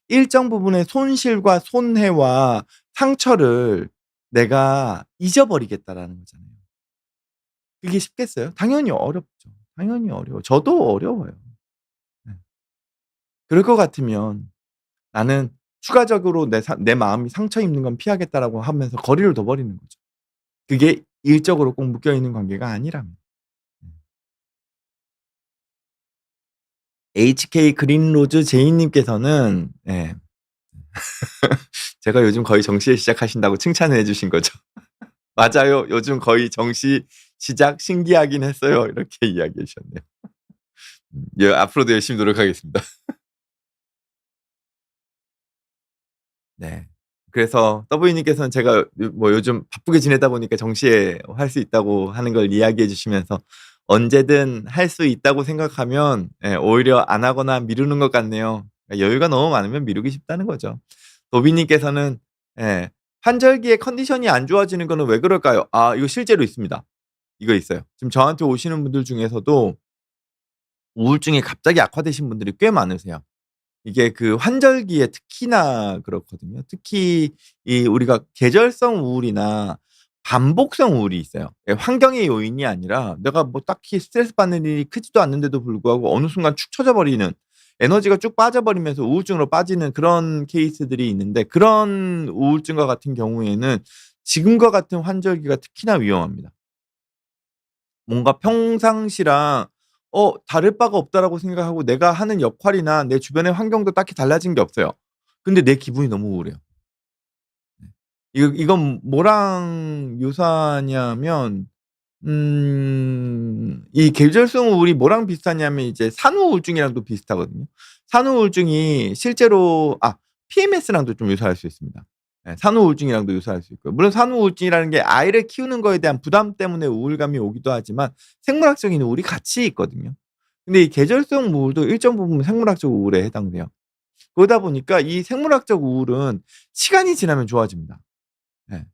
일정 부분의 손실과 손해와 상처를 내가 잊어버리겠다라는 거잖아요. 그게 쉽겠어요? 당연히 어렵죠. 당연히 어려워요. 저도 어려워요. 네. 그럴 것 같으면 나는 추가적으로 내 마음이 상처 입는 건 피하겠다라고 하면서 거리를 둬 버리는 거죠. 그게 일적으로 꼭 묶여 있는 관계가 아니라면. 음. HK 그린로즈 제이님께서는 제가 요즘 거의 정시에 시작하신다고 칭찬을 해 주신 거죠. "맞아요. 요즘 거의 정시 시작 신기하긴 했어요." 이렇게 이야기해 주셨네요. 예 앞으로도 열심히 노력하겠습니다. 네. 그래서 W님께서는 제가 뭐 요즘 바쁘게 지내다 보니까 정시에 할 수 있다고 하는 걸 이야기해 주시면서 언제든 할 수 있다고 생각하면 오히려 안 하거나 미루는 것 같네요. 그러니까 여유가 너무 많으면 미루기 쉽다는 거죠. 도비님께서는 "환절기에 컨디션이 안 좋아지는 거는 왜 그럴까요?" 아 이거 실제로 있습니다. 이거 있어요. 지금 저한테 오시는 분들 중에서도 우울증이 갑자기 악화되신 분들이 꽤 많으세요. 이게 그 환절기에 특히나 그렇거든요. 특히 이 우리가 계절성 우울이나 반복성 우울이 있어요. 환경의 요인이 아니라 내가 뭐 딱히 스트레스 받는 일이 크지도 않는데도 불구하고 어느 순간 축 처져 버리는, 에너지가 쭉 빠져버리면서 우울증으로 빠지는 그런 케이스들이 있는데 그런 우울증과 같은 경우에는 지금과 같은 환절기가 특히나 위험합니다. 뭔가 평상시랑 '다를 바가 없다.'라고 생각하고 내가 하는 역할이나 내 주변의 환경도 딱히 달라진 게 없어요. 근데 내 기분이 너무 우울해요. 네. 이건 뭐랑 유사하냐면 이 계절성 우울이 뭐랑 비슷하냐면 이제 산후 우울증이랑도 비슷하거든요. 산후 우울증이 실제로 PMS랑도 좀 유사할 수 있습니다. 예, 산후 우울증이랑도 유사할 수 있고요. 물론 산후 우울증이라는 게 아이를 키우는 거에 대한 부담 때문에 우울감이 오기도 하지만 생물학적인 우울이 같이 있거든요. 근데 이 계절성 우울도 일정 부분 생물학적 우울에 해당돼요. 그러다 보니까 이 생물학적 우울은 시간이 지나면 좋아집니다. 예.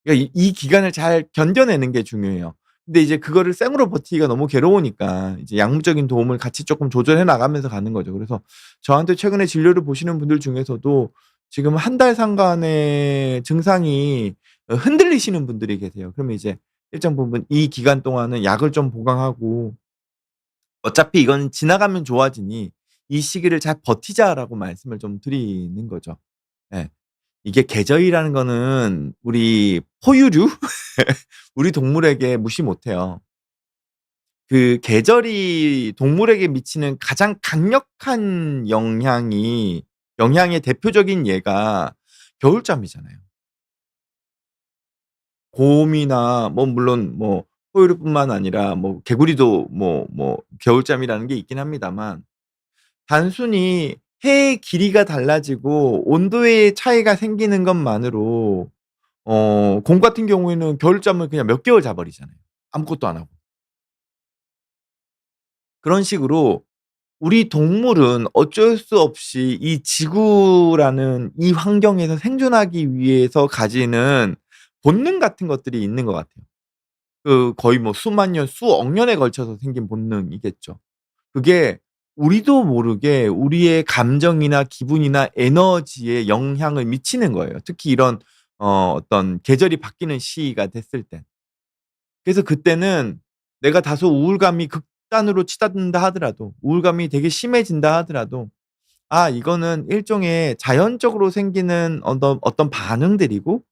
그러니까 이 기간을 잘 견뎌내는 게 중요해요. 근데 이제 그거를 생으로 버티기가 너무 괴로우니까 이제 약물적인 도움을 같이 쪼끔 조절해 나가면서 가는 거죠. 그래서 저한테 최근에 진료를 보시는 분들 중에서도 지금 한 달 상간의 증상이 흔들리시는 분들이 계세요. 그러면 이제 일정 부분 이 기간 동안은 약을 좀 보강하고 "어차피 이건 지나가면 좋아지니 이 시기를 잘 버티자."라고 말씀을 좀 드리는 거죠. 예. 이게 계절이라는 거는 우리 포유류 우리 동물에게 무시 못 해요. 그 계절이 동물에게 미치는 가장 강력한 영향의 대표적인 예가 겨울잠이잖아요. 곰이나 뭐 물론 뭐 포유류뿐만 아니라 뭐 개구리도 겨울잠이라는 게 있긴 합니다만 단순히 해의 길이가 달라지고 온도의 차이가 생기는 것만으로 곰 같은 경우에는 겨울잠을 그냥 몇 개월 자 버리잖아요, 아무것도 안 하고. 그런 식으로 우리 동물은 어쩔 수 없이 이 지구라는 이 환경에서 생존하기 위해서 가지는 본능 같은 것들이 있는 것 같아요. 그 거의 뭐 수만 년, 수억 년에 걸쳐서 생긴 본능이겠죠. 그게 우리도 모르게 우리의 감정이나 기분이나 에너지에 영향을 미치는 거예요. 특히 이런 어떤 계절이 바뀌는 시기가 됐을 때. 그래서 그때는 내가 다소 우울감이 극단으로 치닫는다 하더라도 우울감이 되게 심해진다 하더라도 '아 이거는 일종의 자연적으로 생기는 어떤 반응들이고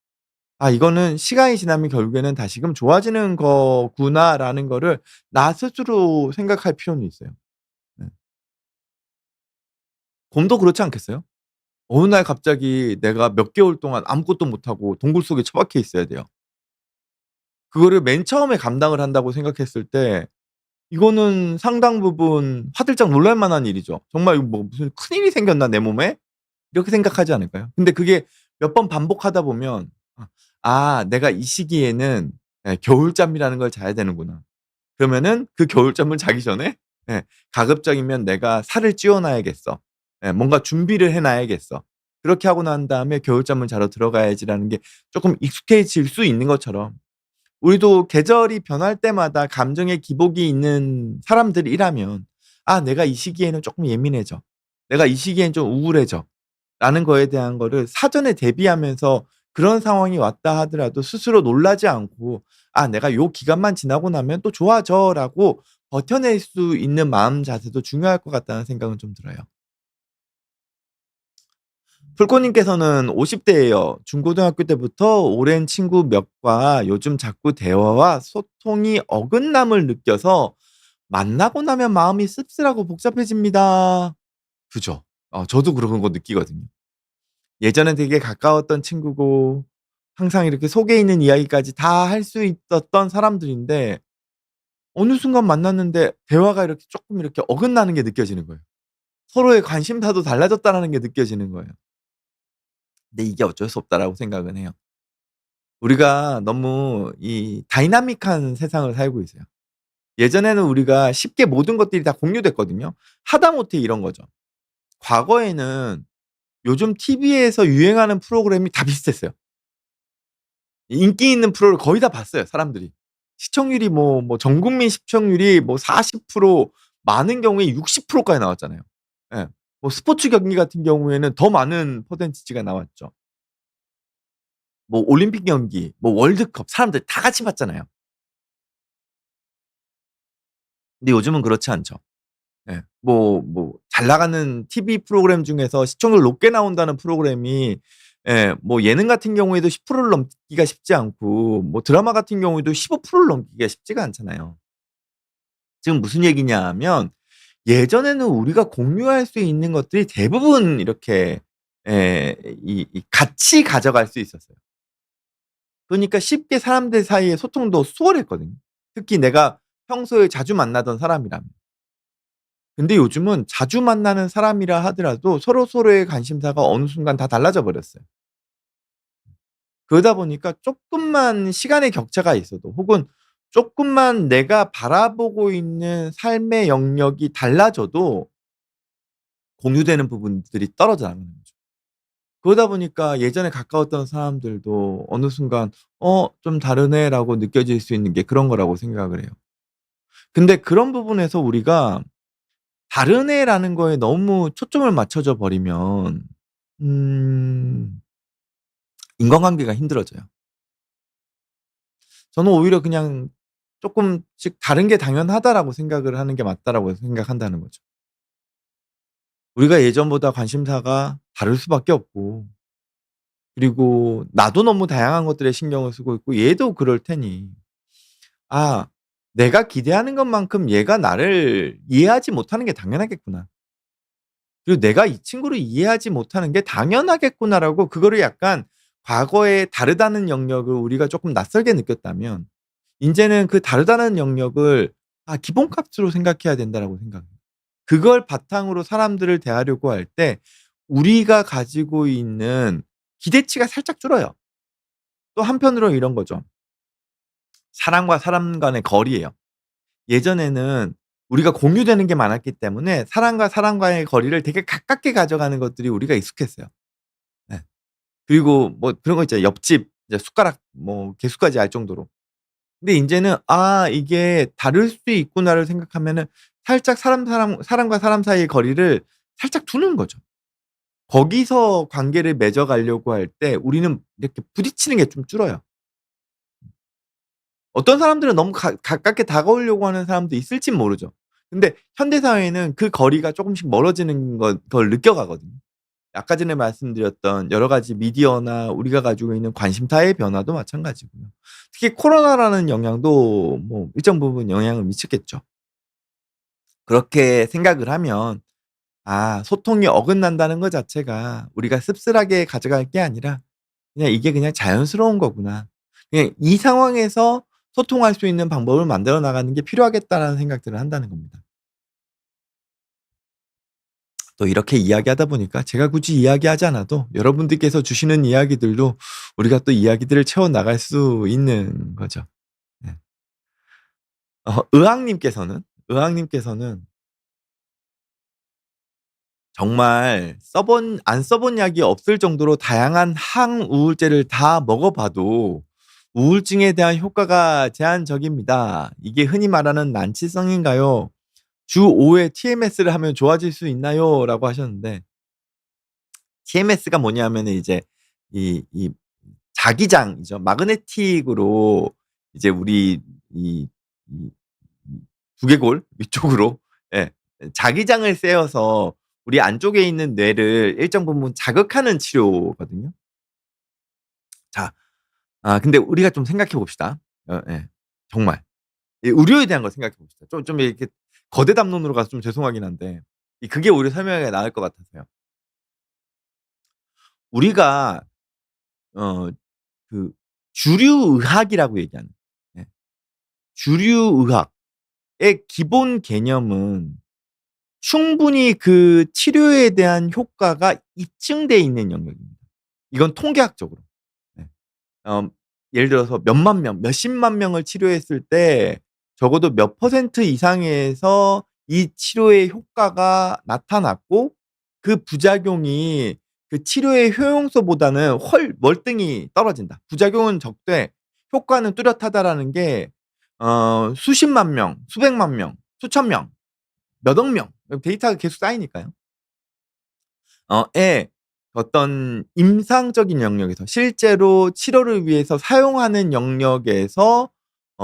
이거는 시간이 지나면 결국에는 다시금 좋아지는 거구나.'라는 거를 나 스스로 생각할 필요는 있어요. 네. 곰도 그렇지 않겠어요? 어느 날 갑자기 내가 몇 개월 동안 아무것도 못하고 동굴 속에 처박혀 있어야 돼요. 그거를 맨 처음에 감당을 한다고 생각했을 때 이거는 상당 부분 화들짝 놀랄 만한 일이죠. '정말 이거 뭐 무슨 큰일이 생겼나 내 몸에?' 이렇게 생각하지 않을까요? 근데 그게 몇 번 반복하다 보면 '내가 이 시기에는 겨울잠이라는 걸 자야 되는구나.' 그러면은 그 겨울잠을 자기 전에 가급적이면 '내가 살을 찌워 놔야겠어. 뭔가 준비를 해 놔야겠어. 그렇게 하고 난 다음에 겨울잠을 자러 들어가야지.'라는 게 쪼끔 익숙해질 수 있는 것처럼 우리도 계절이 변할 때마다 감정의 기복이 있는 사람들이라면 '내가 이 시기에는 쪼끔 예민해져. 내가 이 시기엔 좀 우울해져.' 라는 거에 대한 거를 사전에 대비하면서 그런 상황이 왔다 하더라도 스스로 놀라지 않고 '내가 요 기간만 지나고 나면 또 좋아져.'라고 버텨낼 수 있는 마음 자세도 중요할 것 같다는 생각은 좀 들어요. 풀코님께서는 50 대예요. 중고등학교 때부터 오랜 친구 몇과 요즘 자꾸 대화와 소통이 어긋남을 느껴서 만나고 나면 마음이 씁쓸하고 복잡해집니다. 그죠. 저도 그런 거 느끼거든요. 예전엔 되게 가까웠던 친구고 항상 이렇게 속에 있는 이야기까지 다 할 수 있었던 사람들인데 어느 순간 만났는데 대화가 이렇게 쪼끔 이렇게 어긋나는 게 느껴지는 거예요. 서로의 관심사도 달라졌다라는 게 느껴지는 거예요. 근데 이게 어쩔 수 없다라고 생각은 해요. 우리가 너무 이 다이나믹한 세상을 살고 있어요. 예전에는 우리가 쉽게 모든 것들이 다 공유됐거든요. 하다못해 이런 거죠. 과거에는 요즘 TV에서 유행하는 프로그램이 다 비슷했어요. 인기 있는 프로를 거의 다 봤어요, 사람들이. 시청률이 전 국민 시청률이 40% 많은 경우에 60% 까지 나왔잖아요. 예. 스포츠 경기 같은 경우에는 더 많은 퍼센티지가 나왔죠. 올림픽 경기, 월드컵 사람들 다 같이 봤잖아요. 근데 요즘은 그렇지 않죠. 예. 잘 나가는 TV 프로그램 중에서 시청률 높게 나온다는 프로그램이 예능 같은 경우에도 10%를 넘기가 쉽지 않고 드라마 같은 경우에도 15%를 넘기기가 쉽지가 않잖아요. 지금 무슨 얘기냐 하면 예전에는 우리가 공유할 수 있는 것들이 대부분 이렇게 같이 가져갈 수 있었어요. 그러니까 쉽게 사람들 사이의 소통도 수월했거든요. 특히 내가 평소에 자주 만나던 사람이라면. 근데 요즘은 자주 만나는 사람이라 하더라도 서로서로의 관심사가 어느 순간 다 달라져 버렸어요. 그러다 보니까 쪼끔만 시간의 격차가 있어도 혹은 쪼끔만 내가 바라보고 있는 삶의 영역이 달라져도 공유되는 부분들이 떨어져 나가는 거죠. 그러다 보니까 예전에 가까웠던 사람들도 어느 순간 '어 좀 다르네.'라고 느껴질 수 있는 게 그런 거라고 생각을 해요. 근데 그런 부분에서 우리가 다르네라는 거에 너무 초점을 맞춰져 버리면 음 인간관계가 힘들어져요. 저는 오히려 그냥 쪼끔씩 '다른 게 당연하다.'라고 생각을 하는 게 맞다라고 생각한다는 거죠. 우리가 예전보다 관심사가 다를 수밖에 없고 그리고 나도 너무 다양한 것들에 신경을 쓰고 있고 얘도 그럴 테니 '아 내가 기대하는 것만큼 얘가 나를 이해하지 못하는 게 당연하겠구나. 그리고 내가 이 친구를 이해하지 못하는 게 당연하겠구나.'라고 그거를 약간 과거에 다르다는 영역을 우리가 쪼끔 낯설게 느꼈다면 인제는 그 다르다는 영역을 '아 기본값으로 생각해야 된다.'라고 생각해요. 그걸 바탕으로 사람들을 대하려고 할 때 우리가 가지고 있는 기대치가 살짝 줄어요. 또 한편으로는 이런 거죠. 사람과 사람 간의 거리예요. 예전에는 우리가 공유되는 게 많았기 때문에 사람과 사람과의 거리를 되게 가깝게 가져가는 것들이 우리가 익숙했어요. 네. 그리고 뭐 그런 거 있잖아요. 옆집 이제 숟가락 뭐 개수까지 알 정도로. 근데 인제는 '아 이게 다를 수 있구나.'를 생각하면은 살짝 사람과 사람 사이의 거리를 살짝 두는 거죠. 거기서 관계를 맺어 가려고 할 때 우리는 이렇게 부딪히는 게 좀 줄어요. 어떤 사람들은 너무 가깝게 다가오려고 하는 사람도 있을진 모르죠. 근데 현대 사회는 그 거리가 쪼금씩 멀어지는 걸 느껴가거든요. 아까 전에 말씀드렸던 여러 가지 미디어나 우리가 가지고 있는 관심사의 변화도 마찬가지고요. 특히 코로나라는 영향도 뭐 일정 부분 영향을 미쳤겠죠. 그렇게 생각을 하면 아 소통이 어긋난다는 것 자체가 우리가 씁쓸하게 가져갈 게 아니라 그냥 '이게 그냥 자연스러운 거구나. 그냥 이 상황에서 소통할 수 있는 방법을 만들어 나가는 게 필요하겠다.'라는 생각들을 한다는 겁니다. 또 이렇게 이야기하다 보니까 제가 굳이 이야기하지 않아도 여러분들께서 주시는 이야기들로 우리가 또 이야기들을 채워 나갈 수 있는 거죠. 네. 의왕님께서는 정말 안 써본 약이 없을 정도로 다양한 항우울제를 다 먹어 봐도 우울증에 대한 효과가 제한적입니다. 이게 흔히 말하는 난치성인가요? 주 5회 TMS를 하면 좋아질 수 있나요? 라고 하셨는데 TMS가 뭐냐면은 이제 이 자기장이죠. 마그네틱으로 이제 우리 이 이 이 두개골 위쪽으로 예 자기장을 쐬어서 우리 안쪽에 있는 뇌를 일정 부분 자극하는 치료거든요. 자 근데 우리가 좀 생각해 봅시다. 예. 정말 이 의료에 대한 걸 생각해 봅시다. 좀 이렇게 거대 담론으로 가서 좀 죄송하긴 한데 그게 오히려 설명하기가 나을 것 같아서요. 우리가 어 그 주류 의학이라고 얘기하는 예 주류 의학의 기본 개념은 충분히 그 치료에 대한 효과가 입증돼 있는 영역입니다. 이건 통계학적으로. 네. 어 예를 들어서 몇만 명, 몇십만 명을 치료했을 때 적어도 몇 퍼센트 이상에서 이 치료의 효과가 나타났고 그 부작용이 그 치료의 효용소보다는 월등히 떨어진다. 부작용은 적되 효과는 뚜렷하다라는 게 수십만 명, 수백만 명, 수천 명, 몇억 명 데이터가 계속 쌓이니까요. 의 어떤 임상적인 영역에서 실제로 치료를 위해서 사용하는 영역에서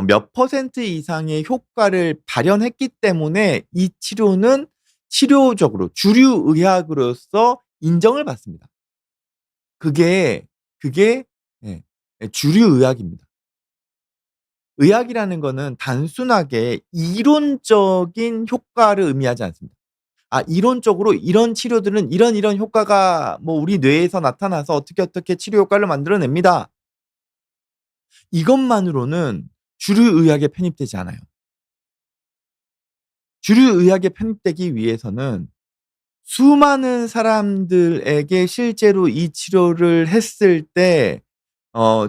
몇 퍼센트 이상의 효과를 발현했기 때문에 이 치료는 치료적으로 주류 의학으로서 인정을 받습니다. 그게 예 주류 의학입니다. 의학이라는 거는 단순하게 이론적인 효과를 의미하지 않습니다. 이론적으로 이런 치료들은 이런 효과가 뭐 우리 뇌에서 나타나서 어떻게 치료 효과를 만들어 냅니다. 이것만으로는 주류의학에 편입되지 않아요. 주류의학에 편입되기 위해서는 수많은 사람들에게 실제로 이 치료를 했을 때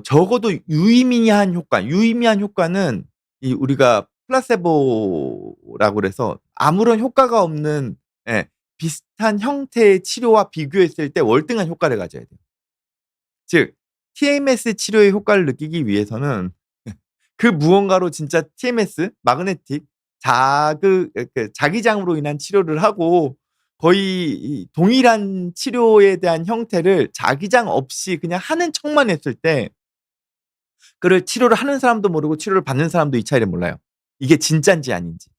적어도 유의미한 효과는 이 우리가 플라세보라고 그래서 아무런 효과가 없는, 예, 비슷한 형태의 치료와 비교했을 때 월등한 효과를 가져야 돼요. 즉 TMS 치료의 효과를 느끼기 위해서는 그 무언가로 진짜 TMS 마그네틱 자기장으로 인한 치료를 하고 거의 이 동일한 치료에 대한 형태를 자기장 없이 그냥 하는 척만 했을 때 그를 치료를 하는 사람도 모르고 치료를 받는 사람도 이 차이를 몰라요. 이게 진짠지 아닌지.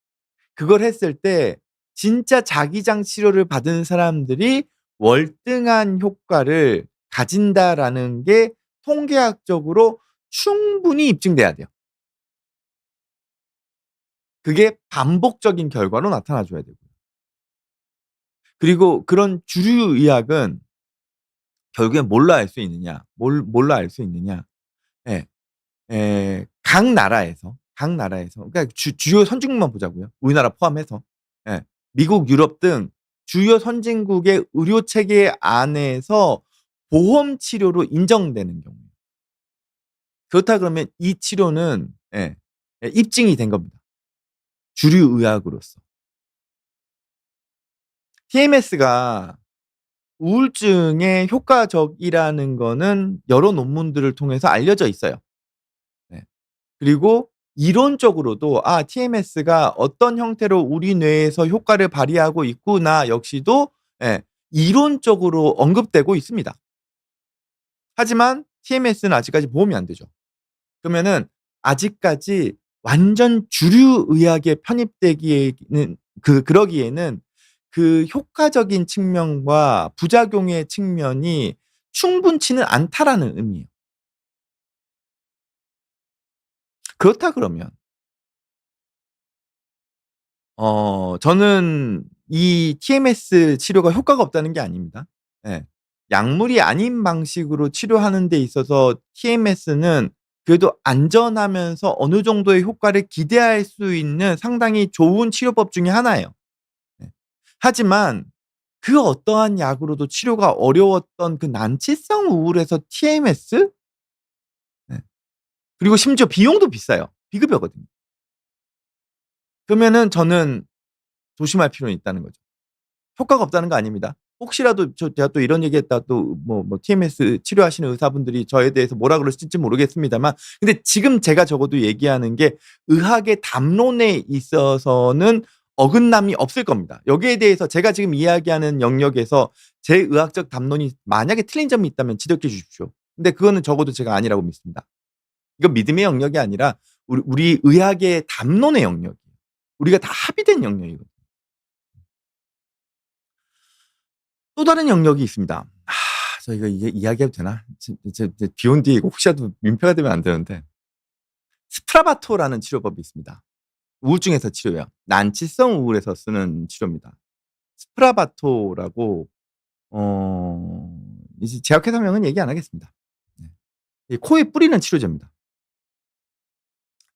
그걸 했을 때 진짜 자기장 치료를 받은 사람들이 월등한 효과를 가진다라는 게 통계학적으로 충분히 입증돼야 돼요. 그게 반복적인 결과로 나타나 줘야 되고요. 그리고 그런 주류의학은 결국엔 뭘로 알 수 있느냐? 뭘로 알 수 있느냐? 예. 각 나라에서 그러니까 주요 선진국만 보자고요. 우리나라 포함해서. 예. 미국, 유럽 등 주요 선진국의 의료 체계 안에서 보험 치료로 인정되는 경우. 그렇다 그러면 이 치료는, 입증이 된 겁니다. 주류의학으로서. TMS가 우울증에 효과적이라는 거는 여러 논문들을 통해서 알려져 있어요. 네. 그리고 이론적으로도 TMS가 어떤 형태로 우리 뇌에서 효과를 발휘하고 있구나 역시도, 이론적으로 언급되고 있습니다. 하지만 TMS는 아직까지 보험이 안 되죠. 그러면은 아직까지 완전 주류의학에 편입되기에는 그러기에는 그 효과적인 측면과 부작용의 측면이 충분치는 않다라는 의미예요. 그렇다 그러면 저는 이 TMS 치료가 효과가 없다는 게 아닙니다. 예. 약물이 아닌 방식으로 치료하는 데 있어서 TMS는 그래도 안전하면서 어느 정도의 효과를 기대할 수 있는 상당히 좋은 치료법 중에 하나예요. 예. 하지만 그 어떠한 약으로도 치료가 어려웠던 그 난치성 우울에서 TMS? 예. 그리고 심지어 비용도 비싸요. 비급여거든요. 그러면은 저는 조심할 필요는 있다는 거죠. 효과가 없다는 거 아닙니다. 혹시라도 제가 또 이런 얘기했다 또 TMS 치료하시는 의사분들이 저에 대해서 뭐라 그러실지 모르겠습니다만 근데 지금 제가 적어도 얘기하는 게 의학의 담론에 있어서는 어긋남이 없을 겁니다. 여기에 대해서 제가 지금 이야기하는 영역에서 제 의학적 담론이 만약에 틀린 점이 있다면 지적해 주십시오. 근데 그거는 적어도 제가 아니라고 믿습니다. 이건 믿음의 영역이 아니라 우리 의학의 담론의 영역이에요. 우리가 다 합의된 영역이거든요. 또 다른 영역이 있습니다. 저 이게 이야기해도 되나? 비온 뒤에 이거 혹시라도 민폐가 되면 안 되는데 스프라바토라는 치료법이 있습니다. 우울증에서 치료해요. 난치성 우울에서 쓰는 치료입니다. 스프라바토라고 이제 제약회 사명은 얘기 안 하겠습니다. 네. 이 코에 뿌리는 치료제입니다.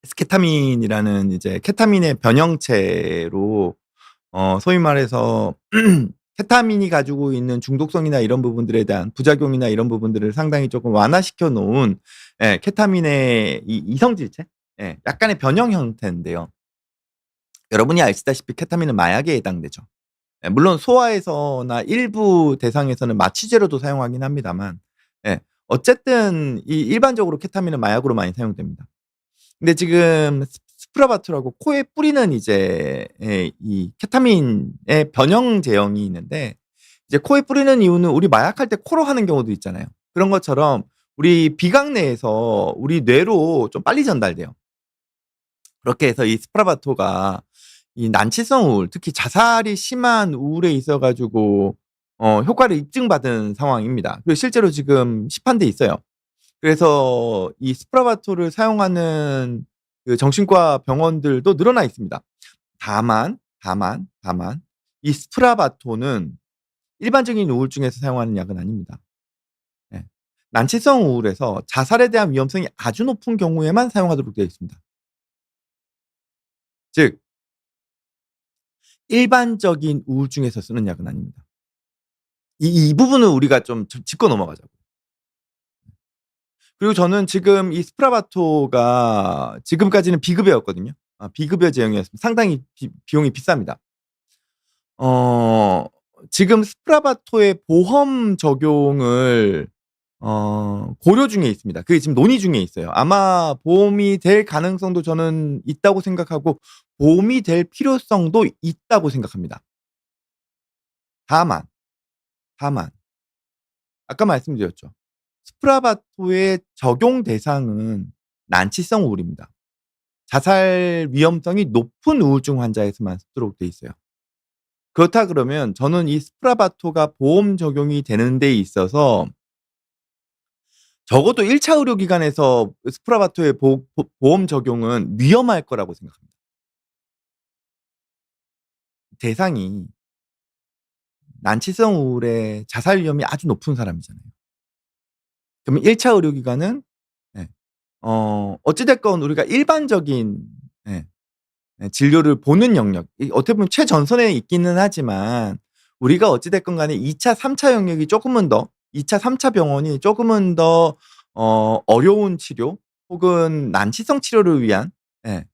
에스케타민이라는 이제 케타민의 변형체로 소위 말해서 케타민이 가지고 있는 중독성이나 이런 부분들에 대한 부작용이나 이런 부분들을 상당히 조금 완화시켜 놓은, 케타민의 이 이성질체? 약간의 변형 형태인데요. 여러분이 아시다시피 케타민은 마약에 해당되죠. 물론 소아에서나 일부 대상에서는 마취제로도 사용하긴 합니다만, 어쨌든 이 일반적으로 케타민은 마약으로 많이 사용됩니다. 근데 지금 스프라바토라고 코에 뿌리는 이제 이 케타민의 변형 제형이 있는데 이제 코에 뿌리는 이유는 우리 마약할 때 코로 하는 경우도 있잖아요. 그런 것처럼 우리 비강 내에서 우리 뇌로 좀 빨리 전달돼요. 그렇게 해서 이 스프라바토가 이 난치성 우울, 특히 자살이 심한 우울에 있어 가지고 효과를 입증받은 상황입니다. 그리고 실제로 지금 시판돼 있어요. 그래서 이 스프라바토를 사용하는 그 정신과 병원들도 늘어나 있습니다. 다만 이 스프라바토는 일반적인 우울증에서 사용하는 약은 아닙니다. 예. 난치성 우울에서 자살에 대한 위험성이 아주 높은 경우에만 사용하도록 되어 있습니다. 즉 일반적인 우울증에서 쓰는 약은 아닙니다. 이 부분은 우리가 좀 짚고 넘어가자고요. 그리고 저는 지금 이 스프라바토가 지금까지는 비급여였거든요. 비급여 제형이었습니다. 상당히 비용이 비쌉니다. 어 지금 스프라바토의 보험 적용을 고려 중에 있습니다. 그게 지금 논의 중에 있어요. 아마 보험이 될 가능성도 저는 있다고 생각하고 보험이 될 필요성도 있다고 생각합니다. 다만, 다만 아까 말씀드렸죠. 스프라바토의 적용 대상은 난치성 우울입니다. 자살 위험성이 높은 우울증 환자에서만 쓰도록 돼 있어요. 그렇다 그러면 저는 이 스프라바토가 보험 적용이 되는 데 있어서 적어도 1차 의료기관에서 스프라바토의 보험 적용은 위험할 거라고 생각합니다. 대상이 난치성 우울의 자살 위험이 아주 높은 사람이잖아요. 그러면 1차 의료기관은 예. 어찌 됐건 우리가 일반적인 예. 진료를 보는 영역 어떻게 보면 최전선에 있기는 하지만 우리가 어찌 됐건 간에 2 차, 3차 영역이 조금은 더 2 차, 3차 병원이 조금은 더 어려운 치료 혹은 난치성 치료를 위한 예.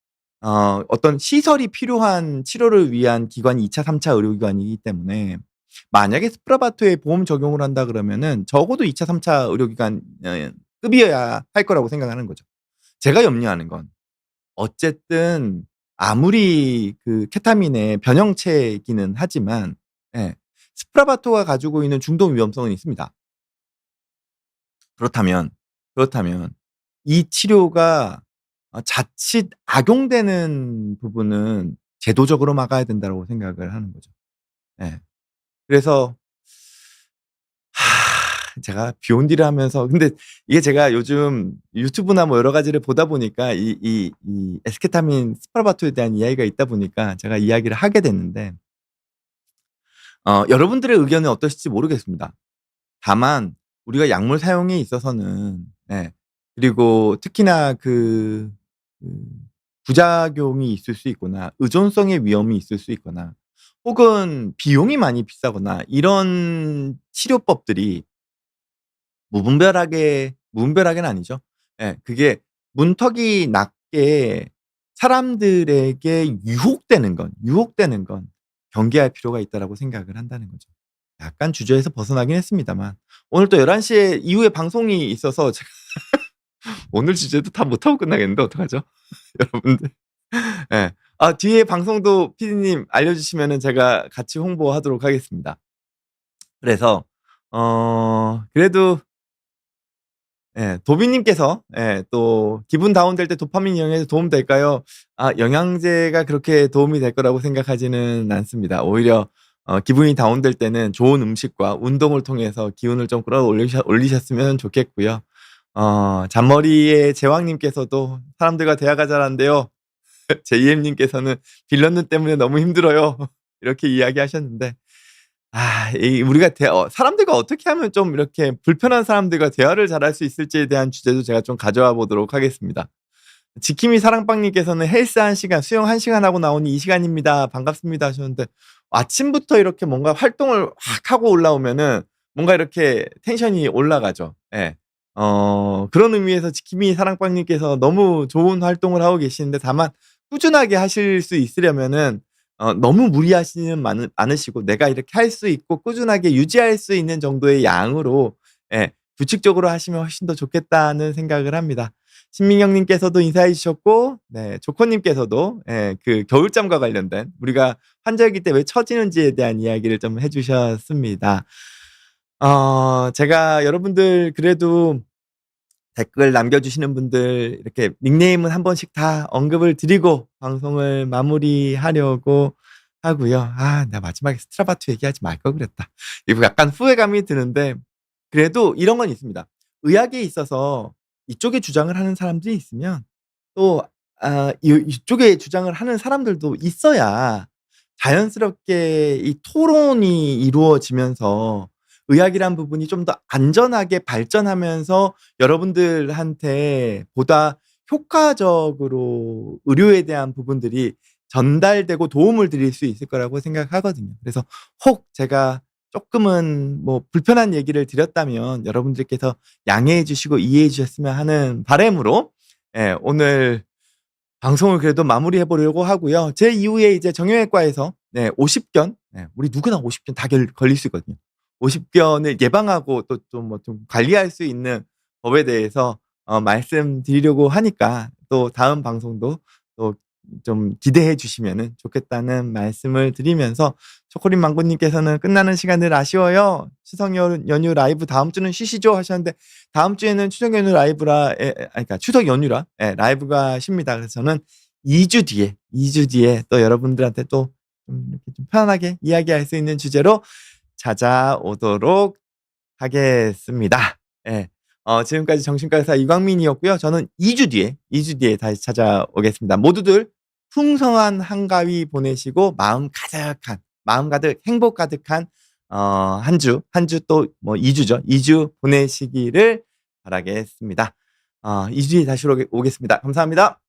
어떤 시설이 필요한 치료를 위한 기관이 2 차, 3차 의료기관이기 때문에 만약에 스프라바토에 보험 적용을 한다 그러면은 적어도 2 차, 3차 의료기관 급이어야 할 거라고 생각하는 거죠. 제가 염려하는 건 어쨌든 아무리 그 케타민의 변형체이기는 하지만 예 스프라바토가 가지고 있는 중독 위험성은 있습니다. 그렇다면, 그렇다면 이 치료가 자칫 악용되는 부분은 제도적으로 막아야 된다고 생각을 하는 거죠. 예. 그래서 제가 비욘디를 하면서 근데 이게 제가 요즘 유튜브나 뭐 여러 가지를 보다 보니까 이 에스케타민 스프라바토에 대한 이야기가 있다 보니까 제가 이야기를 하게 됐는데 여러분들의 의견은 어떠실지 모르겠습니다. 다만 우리가 약물 사용에 있어서는 예 그리고 특히나 그 부작용이 있을 수 있거나 의존성의 위험이 있을 수 있거나 혹은 비용이 많이 비싸거나 이런 치료법들이 무분별하게는 아니죠. 예. 그게 문턱이 낮게 사람들에게 유혹되는 건 경계할 필요가 있다라고 생각을 한다는 거죠. 약간 주제에서 벗어나긴 했습니다만 오늘 또 11 시에 이후에 방송이 있어서 제가 오늘 주제도 다 못하고 끝나겠는데 어떡하죠? 여러분들. 예. 뒤에 방송도 피디님 알려주시면은 제가 같이 홍보하도록 하겠습니다. 그래서 그래도 예. 도비님께서 또 "기분 다운될 때 도파민 영양제 도움 될까요?" 영양제가 그렇게 도움이 될 거라고 생각하지는 않습니다. 오히려 기분이 다운될 때는 좋은 음식과 운동을 통해서 기운을 좀 끌어올리셨으면 좋겠고요. 잔머리의 제왕님께서도 "사람들과 대화가 잘 안 돼요." JM님께서는 "빌런눈 때문에 너무 힘들어요." 이렇게 이야기하셨는데 이 우리가 사람들과 어떻게 하면 좀 이렇게 불편한 사람들과 대화를 잘할 수 있을지에 대한 주제도 제가 좀 가져와 보도록 하겠습니다. 지킴이 사랑방님께서는 "헬스 1 시간, 수영 1 시간 하고 나오니 이 시간입니다. 반갑습니다." 하셨는데 아침부터 이렇게 뭔가 활동을 확 하고 올라오면은 뭔가 이렇게 텐션이 올라가죠. 예. 그런 의미에서 지킴이 사랑방님께서 너무 좋은 활동을 하고 계시는데 다만 꾸준하게 하실 수 있으려면은 너무 무리하시지는 않으시고 내가 이렇게 할 수 있고 꾸준하게 유지할 수 있는 정도의 양으로 예 규칙적으로 하시면 훨씬 더 좋겠다는 생각을 합니다. 신민경 님께서도 인사해 주셨고 네 조코 님께서도 그 겨울잠과 관련된 우리가 환절기 때 왜 처지는지에 대한 이야기를 좀 해 주셨습니다. 제가 여러분들 그래도 댓글 남겨주시는 분들 이렇게 닉네임은 한 번씩 다 언급을 드리고 방송을 마무리하려고 하고요. 내가 마지막에 스트라바토 얘기하지 말 걸 그랬다. 이거 약간 후회감이 드는데 그래도 이런 건 있습니다. 의학에 있어서 이쪽에 주장을 하는 사람들이 있으면 또 이쪽에 주장을 하는 사람들도 있어야 자연스럽게 이 토론이 이루어지면서 의학이란 부분이 좀 더 안전하게 발전하면서 여러분들한테 보다 효과적으로 의료에 대한 부분들이 전달되고 도움을 드릴 수 있을 거라고 생각하거든요. 그래서 혹 제가 쪼끔은 뭐 불편한 얘기를 드렸다면 여러분들께서 양해해 주시고 이해해 주셨으면 하는 바람으로 예 오늘 방송을 그래도 마무리해 보려고 하고요. 제 이후에 이제 정형외과에서 네 50견 우리 누구나 50견 다 걸릴 수 있거든요. 50견을 예방하고 또 좀 뭐 좀 관리할 수 있는 법에 대해서 말씀드리려고 하니까 또 다음 방송도 또 좀 기대해 주시면은 좋겠다는 말씀을 드리면서 초콜릿 망고님께서는 "끝나는 시간들 아쉬워요. 추석 연휴 라이브 다음 주는 쉬시죠?" 하셨는데 다음 주에는 추석 연휴 라이브라 그러니까 추석 연휴라 라이브가 쉽니다. 그래서 저는 2주 뒤에 또 여러분들한테 또 좀 이렇게 좀 편안하게 이야기할 수 있는 주제로 찾아오도록 하겠습니다. 예. 지금까지 정신과 의사 이광민이었고요. 저는 2주 뒤에 다시 찾아오겠습니다. 모두들 풍성한 한가위 보내시고 마음 가득 행복 가득한 한 주 또 뭐 2 주죠. 2주 보내시기를 바라겠습니다. 2주 뒤에 다시 오겠습니다. 감사합니다.